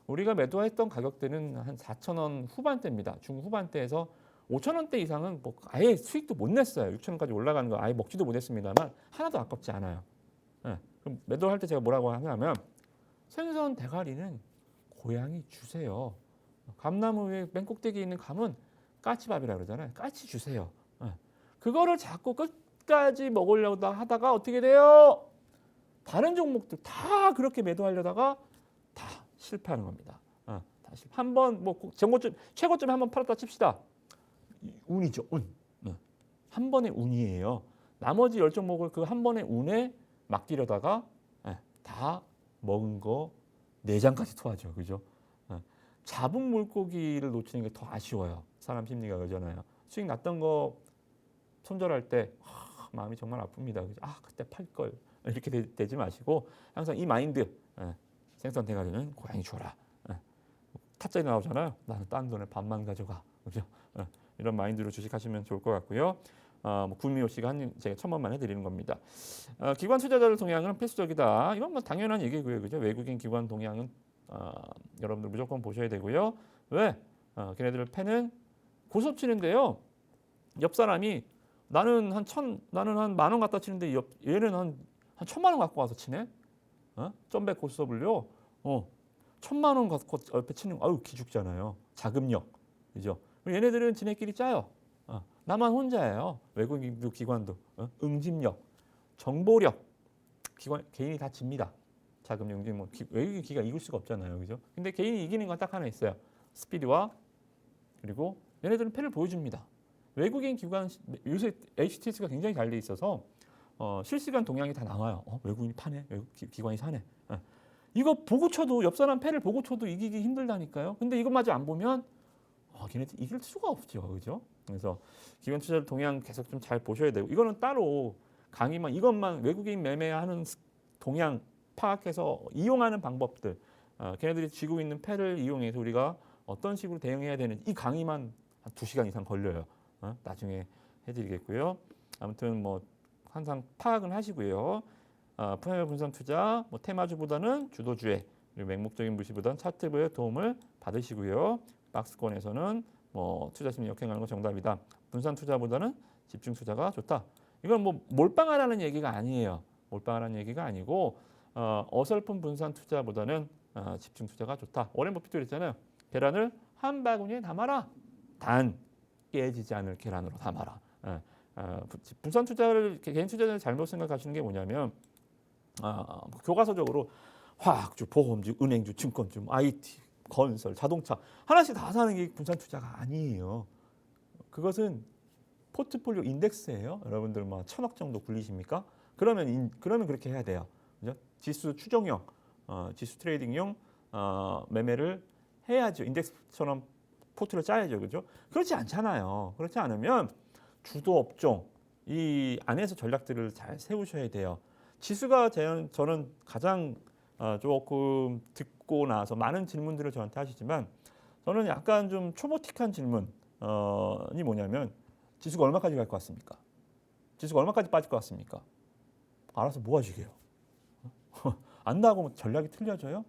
우리가 매도했던 가격대는 한 4,000원 후반대입니다. 중후반대에서 5,000원대 이상은 뭐 아예 수익도 못 냈어요. 6,000원까지 올라가는 거 아예 먹지도 못했습니다만 하나도 아깝지 않아요. 그럼 매도할 때 제가 뭐라고 하냐면 생선 대가리는 고양이 주세요. 감나무 위에 맨 꼭대기에 있는 감은 까치밥이라고 그러잖아요. 까치 주세요. 그거를 자꾸 끝까지 먹으려고 하다가 어떻게 돼요? 다른 종목들 다 그렇게 매도하려다가 다 실패하는 겁니다. 한번 뭐 정고점 최고점에 한번 팔았다 칩시다. 운이죠, 운. 한 번의 운이에요. 나머지 10종목을 그 한 번의 운에 맡기려다가 다 먹은 거 4장까지 토하죠. 그죠? 잡은 물고기를 놓치는 게 더 아쉬워요. 사람 심리가 그러잖아요. 수익 났던 거 손절할 때 마음이 정말 아픕니다. 그죠? 그때 팔 걸. 이렇게 되지 마시고 항상 이 마인드. 생선 대가리는 고양이 줘라. 타짜에 나오잖아요. 나는 딴 돈에 반만 가져가. 그죠? 이런 마인드로 주식하시면 좋을 것 같고요. 구미호 씨가 제가 1,000번만 해드리는 겁니다. 기관 투자자들 동향은 필수적이다. 이건 뭐 당연한 얘기고요, 그죠? 외국인 기관 동향은 여러분들 무조건 보셔야 되고요. 왜? 걔네들 패는 고스톱 치는데요. 옆 사람이 나는 한 10,000원 갖다 치는데 얘는 한 1,000만 원 갖고 와서 치네. 점백 고스톱을요. 1,000만 원 갖고 옆에 치는 거 기죽잖아요. 자금력, 그죠? 얘네들은 지네끼리 짜요. 나만 혼자예요. 외국인도 기관도 응집력, 정보력, 개인이 다 집니다. 자금력, 응집, 외국인 기관 이길 수가 없잖아요, 그죠? 근데 개인이 이기는 건 딱 하나 있어요. 스피드와 그리고 얘네들은 패를 보여줍니다. 외국인 기관 요새 HTS가 굉장히 잘 돼 있어서 실시간 동향이 다 나와요. 외국인이 파네, 기관이 사네. 이거 보고 쳐도 옆 사람 패를 보고 쳐도 이기기 힘들다니까요. 근데 이것마저 안 보면 걔네들 이길 수가 없죠, 그죠? 그래서 기관 투자를 동향 계속 좀 잘 보셔야 되고 이거는 따로 강의만 이것만 외국인 매매하는 동향 파악해서 이용하는 방법들, 걔네들이 쥐고 있는 패를 이용해서 우리가 어떤 식으로 대응해야 되는지 이 강의만 한 2시간 이상 걸려요. 나중에 해드리겠고요. 아무튼 뭐 항상 파악은 하시고요. 분할 분산 투자, 뭐 테마주보다는 주도주에 그리고 맹목적인 무시보다는 차트부의 도움을 받으시고요. 박스권에서는 뭐 투자 심리 역행하는 건 정답이다. 분산 투자보다는 집중 투자가 좋다. 이건 뭐 몰빵하라는 얘기가 아니에요. 몰빵하라는 얘기가 아니고 어설픈 분산 투자보다는 집중 투자가 좋다. 워렌 버핏도 그랬잖아요. 계란을 한 바구니에 담아라. 단 깨지지 않을 계란으로 담아라. 분산 투자를 개인 투자자를 잘못 생각하시는 게 뭐냐면 교과서적으로 화학주, 보험주, 은행주, 증권주, IT, 건설, 자동차 하나씩 다 사는 게 분산 투자가 아니에요. 그것은 포트폴리오 인덱스예요. 여러분들 뭐 1,000억 정도 굴리십니까? 그러면 그렇게 해야 돼요. 그죠? 지수 추종형, 지수 트레이딩용 매매를 해야죠. 인덱스처럼 포트를 짜야죠, 그죠? 그렇지 않잖아요. 그렇지 않으면 주도 업종 이 안에서 전략들을 잘 세우셔야 돼요. 지수가 저는 가장 조금 듣고 나서 많은 질문들을 저한테 하시지만 저는 약간 좀 초보틱한 질문이 뭐냐면 지수가 얼마까지 갈 것 같습니까? 지수가 얼마까지 빠질 것 같습니까? 알아서 뭐 하시게요? 안다고 전략이 틀려져요?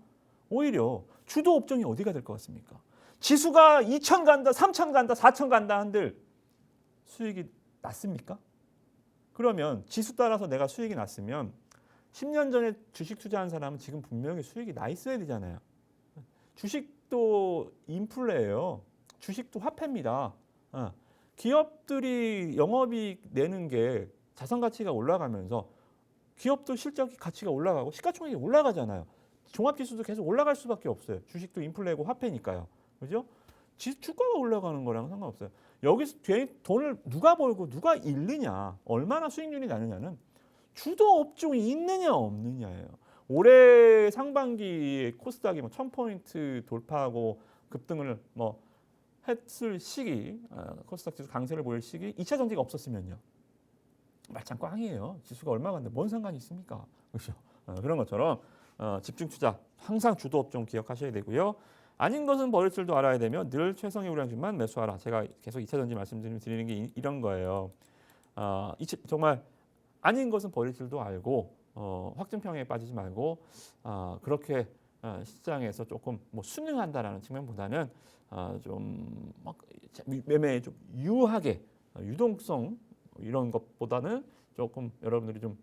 오히려 주도 업종이 어디가 될 것 같습니까? 지수가 2천 간다, 3천 간다, 4천 간다 한들 수익이 났습니까? 그러면 지수 따라서 내가 수익이 났으면 10년 전에 주식 투자한 사람은 지금 분명히 수익이 나 있어야 되잖아요. 주식도 인플레예요. 주식도 화폐입니다. 기업들이 영업이익 내는 게 자산 가치가 올라가면서 기업도 실적 가치가 올라가고 시가총액이 올라가잖아요. 종합지수도 계속 올라갈 수밖에 없어요. 주식도 인플레고 화폐니까요. 그죠? 주가가 올라가는 거랑 상관없어요. 여기서 돈을 누가 벌고 누가 잃느냐, 얼마나 수익률이 나느냐는 주도 업종이 있느냐 없느냐예요. 올해 상반기에 코스닥이 1000포인트 돌파하고 급등을 했을 시기, 코스닥 지수 강세를 보일 시기 2차 전지가 없었으면요. 말짱 꽝이에요. 지수가 얼마 간데 뭔 상관이 있습니까? 그렇죠? 그런 것처럼 집중 투자 항상 주도 업종 기억하셔야 되고요. 아닌 것은 버릴 줄도 알아야 되며 늘 최상의 우량주만 매수하라. 제가 계속 2차 전지 말씀드리는 게 이런 거예요. 정말 아닌 것은 버릴 줄도 알고 확증평에 빠지지 말고 그렇게 시장에서 조금 순응한다라는 측면보다는 좀 매매에 좀 유하게 유동성 이런 것보다는 조금 여러분들이 좀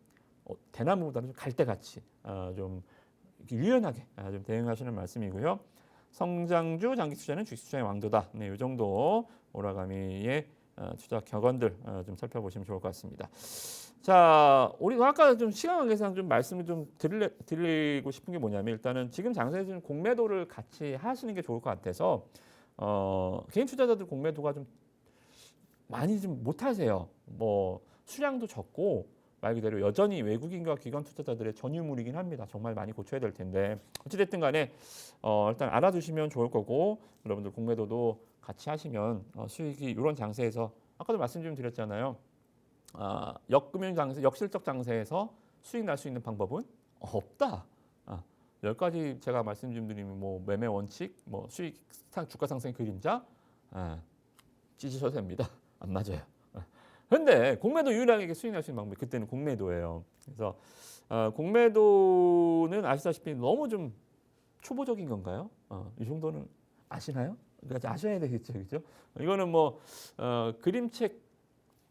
대나무보다는 좀 갈대같이 좀 유연하게 좀 대응하시는 말씀이고요. 성장주 장기 투자는 주식 투자의 왕도다. 네, 이 정도 오라가미의 투자 격언들 좀 살펴보시면 좋을 것 같습니다. 자, 우리 아까 좀 시간 관계상 좀 말씀을 좀 드리고 싶은 게 뭐냐면 일단은 지금 장세에서는 공매도를 같이 하시는 게 좋을 것 같아서 개인 투자자들 공매도가 좀 많이 좀 못하세요. 수량도 적고 말 그대로 여전히 외국인과 기관 투자자들의 전유물이긴 합니다. 정말 많이 고쳐야 될 텐데 어찌됐든 간에 일단 알아두시면 좋을 거고 여러분들 공매도도 같이 하시면 수익이 이런 장세에서 아까도 말씀 좀 드렸잖아요. 역금융 장세, 역실적 장세에서 수익 날 수 있는 방법은 없다. 10가지 제가 말씀 좀 드리면 매매 원칙, 수익 주가 상승의 그림자 찢으셔도 됩니다. 안 맞아요. 그런데 공매도 유일하게 수익 날 수 있는 방법이 그때는 공매도예요. 그래서 공매도는 아시다시피 너무 좀 초보적인 건가요? 이 정도는 아시나요? 그러니까 아셔야 되겠죠, 그렇죠? 이거는 그림책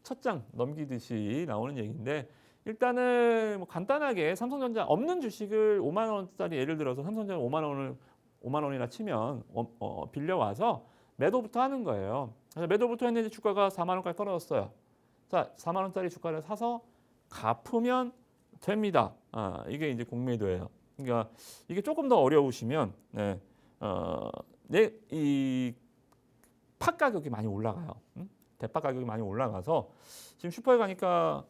첫 장 넘기듯이 나오는 얘기인데 일단은 간단하게 삼성전자 없는 주식을 5만 원짜리 예를 들어서 삼성전자 5만 원이나 치면 빌려와서 매도부터 하는 거예요. 그래서 매도부터 했는데 주가가 4만 원까지 떨어졌어요. 자, 4만 원짜리 주가를 사서 갚으면 됩니다. 이게 이제 공매도예요. 그러니까 이게 조금 더 어려우시면 이 팥 가격이 많이 올라가요. 대파 가격이 많이 올라가서 지금 슈퍼에 가니까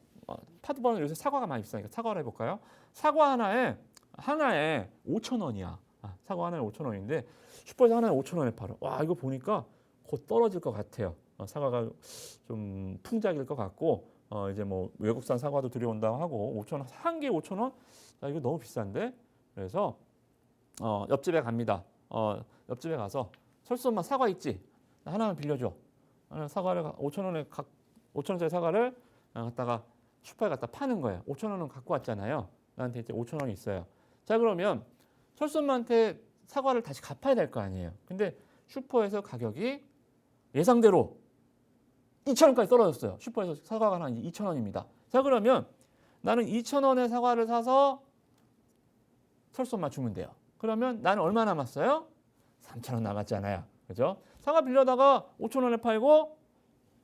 팥보다는 요새 사과가 많이 비싸니까 사과를 해볼까요? 사과 하나에 5,000원이야. 사과 하나에 5,000원인데 슈퍼에서 하나에 5,000원에 팔아. 와, 이거 보니까 곧 떨어질 것 같아요. 사과가 좀 풍작일 것 같고 이제 외국산 사과도 들여온다고 하고 5,000원 한 개 5,000원? 이거 너무 비싼데? 그래서 옆집에 갑니다. 옆집에 가서 철수엄마 사과 있지? 하나만 빌려줘. 사과를 5,000원짜리 사과를 갖다가 슈퍼에 갖다 파는 거예요. 5,000원은 갖고 왔잖아요. 나한테 이제 5,000원이 있어요. 자, 그러면 철수엄마한테 사과를 다시 갚아야 될 거 아니에요. 근데 슈퍼에서 가격이 예상대로 2,000원까지 떨어졌어요. 슈퍼에서 사과가 하나 2,000원입니다. 자, 그러면 나는 2,000원의 사과를 사서 철수엄마 주면 돼요. 그러면 나는 얼마 남았어요? 3,000원 남았잖아요. 그죠? 사과 빌려다가 5,000원에 팔고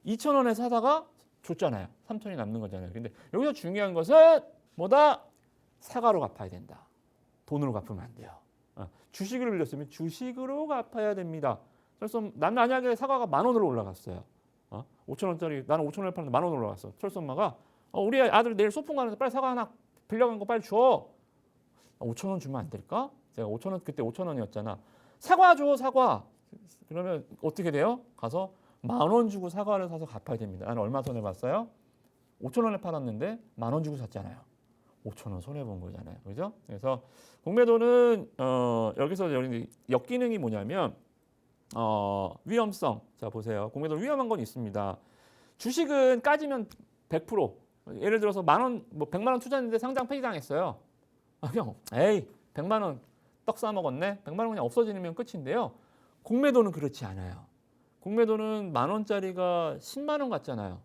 2,000원에 사다가 줬잖아요. 3,000원이 남는 거잖아요. 근데 여기서 중요한 것은 뭐다? 사과로 갚아야 된다. 돈으로 갚으면 안 돼요. 주식을 빌렸으면 주식으로 갚아야 됩니다. 그래서 난 만약에 사과가 10,000원으로 올라갔어요. 5,000원짜리 나는 5,000원에 팔는데 10,000원으로 올라갔어. 철수 엄마가 우리 아들 내일 소풍 가는데 빨리 사과 하나 빌려간 거 빨리 줘. 5,000원 주면 안 될까? 제가 5,000원 그때 5,000원이었잖아. 사과 줘, 사과. 그러면 어떻게 돼요? 가서 10,000원 주고 사과를 사서 갚아야 됩니다. 나는 얼마 손해 봤어요? 5,000원에 팔았는데 10,000원 주고 샀잖아요. 5,000원 손해 본 거잖아요. 그죠? 그래서 공매도는 여기서 역기능이 뭐냐면 위험성. 자, 보세요. 공매도 위험한 건 있습니다. 주식은 까지면 100%. 예를 들어서 10,000원, 100만 원 투자했는데 상장 폐지당했어요. 그냥 100만 원 떡 싸 먹었네. 100만 원 그냥 없어지면 끝인데요. 공매도는 그렇지 않아요. 공매도는 10,000원짜리가 10만 원 같잖아요.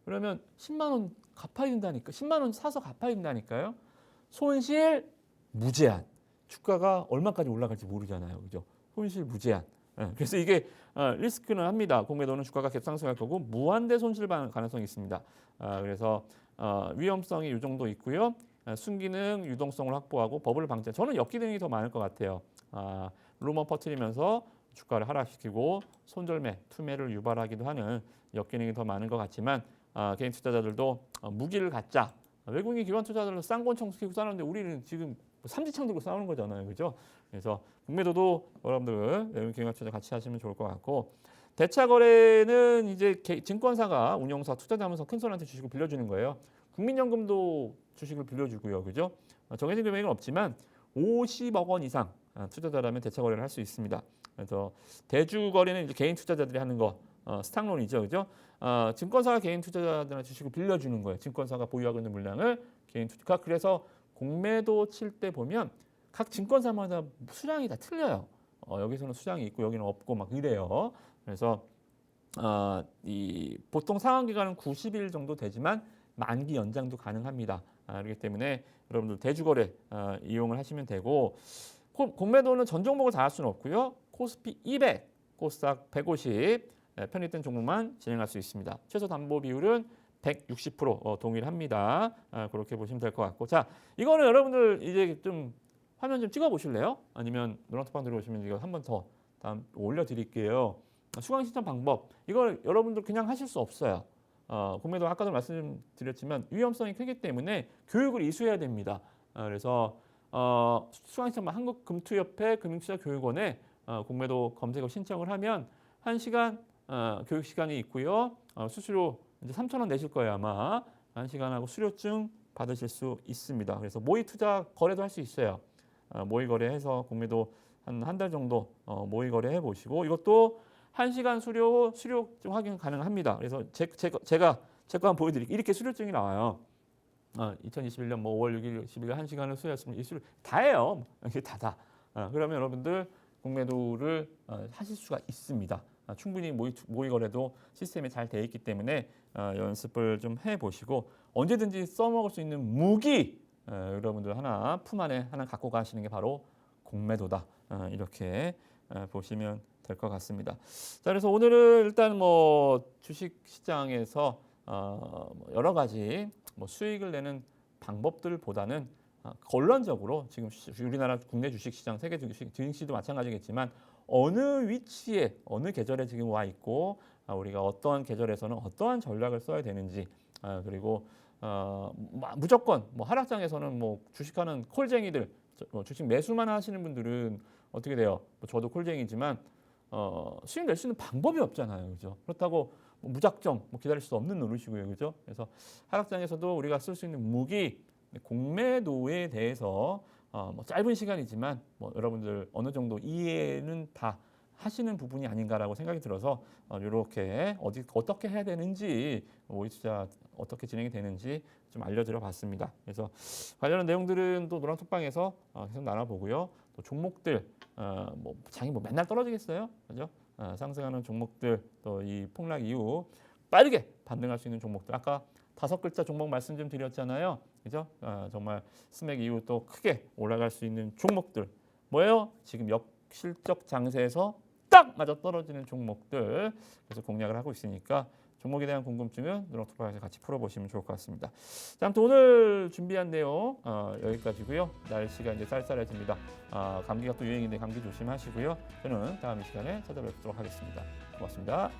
그러면 10만 원 갚아야 된다니까. 10만 원 사서 갚아야 된다니까요. 손실 무제한. 주가가 얼마까지 올라갈지 모르잖아요. 그죠? 손실 무제한. 그래서 이게 리스크는 합니다. 공매도는 주가가 계속 상승할 거고 무한대 손실 가능성이 있습니다. 그래서 위험성이 이 정도 있고요. 순기능 유동성을 확보하고 버블 방지. 저는 역기능이 더 많을 것 같아요. 루머 퍼뜨리면서 주가를 하락시키고 손절매, 투매를 유발하기도 하는 역기능이 더 많은 것 같지만 개인 투자자들도 무기를 갖자. 외국인 기관 투자자들은 쌍권총 시키고 싸우는데 우리는 지금 삼지창 들고 싸우는 거잖아요. 그죠? 그래서 공매도도 여러분들 외국인 기관 투자 같이 하시면 좋을 것 같고 대차 거래는 이제 증권사가 운용사, 투자자문서 큰 손한테 주식을 빌려주는 거예요. 국민연금도 주식을 빌려주고요. 그죠? 정해진 금액은 없지만 50억 원 이상 투자자라면 대차 거래를 할 수 있습니다. 그래서 대주 거래는 이제 개인 투자자들이 하는 거 스탁론이죠. 그죠? 증권사가 개인 투자자들한테 주식을 빌려주는 거예요. 증권사가 보유하고 있는 물량을 개인 투자. 그래서 공매도 칠 때 보면 각 증권사마다 수량이 다 틀려요. 여기서는 수량이 있고 여기는 없고 막 이래요. 그래서 이 보통 상환 기간은 90일 정도 되지만 만기 연장도 가능합니다. 그렇기 때문에 여러분들 대주거래 이용을 하시면 되고 공매도는 전 종목을 다 할 수는 없고요. 코스피 200, 코스닥 150 편입된 종목만 진행할 수 있습니다. 최소 담보 비율은 160% 동일합니다. 그렇게 보시면 될 것 같고 자 이거는 여러분들 이제 좀 화면 좀 찍어 보실래요? 아니면 노란톡방 들어오시면 이거 한 번 더 다음 올려드릴게요. 수강 신청 방법 이걸 여러분들 그냥 하실 수 없어요. 공매도 아까도 말씀드렸지만 위험성이 크기 때문에 교육을 이수해야 됩니다. 그래서 수강 신청만 한국금투협회 금융투자교육원에 공매도 검색어 신청을 하면 1시간 교육 시간이 있고요. 수수료 이제 3,000원 내실 거예요 아마 1시간하고 수료증 받으실 수 있습니다. 그래서 모의 투자 거래도 할 수 있어요. 모의 거래해서 공매도 한 달 정도 모의 거래해 보시고 이것도 1시간 수료증 확인 가능합니다. 그래서 제가 거 한번 보여드릴게요. 이렇게 수료증이 나와요. 2021년 뭐 5월 6일, 10일 1시간을 수료했으면 이 수료 다 해요. 이게 다. 그러면 여러분들 공매도를 하실 수가 있습니다. 충분히 모의 거래도 시스템이 잘 되어 있기 때문에 연습을 좀 해보시고 언제든지 써먹을 수 있는 무기 여러분들 하나 품 안에 하나 갖고 가시는 게 바로 공매도다. 이렇게 보시면 될 것 같습니다. 자, 그래서 오늘은 일단 뭐 주식 시장에서 여러 가지 뭐 수익을 내는 방법들보다는 결론적으로 지금 우리나라 국내 주식 시장, 세계 주식 증시도 마찬가지겠지만 어느 위치에 어느 계절에 지금 와 있고 우리가 어떠한 계절에서는 어떠한 전략을 써야 되는지 그리고 무조건 뭐 하락장에서는 뭐 주식하는 콜쟁이들 주식 매수만 하시는 분들은 어떻게 돼요? 뭐 저도 콜쟁이지만 수익 낼 수 있는 방법이 없잖아요, 그죠? 그렇다고 뭐 무작정 뭐 기다릴 수 없는 노릇이고요, 그죠? 그래서 하락장에서도 우리가 쓸 수 있는 무기 공매도에 대해서 뭐 짧은 시간이지만 뭐 여러분들 어느 정도 이해는 다 하시는 부분이 아닌가라고 생각이 들어서 이렇게 어떻게 해야 되는지 모의 투자 어떻게 진행이 되는지 좀 알려드려 봤습니다. 그래서 관련한 내용들은 또 노란톡방에서 계속 나눠보고요. 또 종목들 뭐 장이 뭐 맨날 떨어지겠어요, 그죠? 상승하는 종목들 또 이 폭락 이후 빠르게 반등할 수 있는 종목들 아까 5글자 종목 말씀 좀 드렸잖아요, 그죠? 정말 스맥 이후 또 크게 올라갈 수 있는 종목들 뭐예요? 지금 역실적 장세에서 딱 맞아 떨어지는 종목들 그래서 공략을 하고 있으니까 종목에 대한 궁금증은 노란톡방에서 같이 풀어보시면 좋을 것 같습니다. 자, 아무튼 오늘 준비한 내용 여기까지고요. 날씨가 이제 쌀쌀해집니다. 감기가 또 유행인데 감기 조심하시고요. 저는 다음 이 시간에 찾아뵙도록 하겠습니다. 고맙습니다.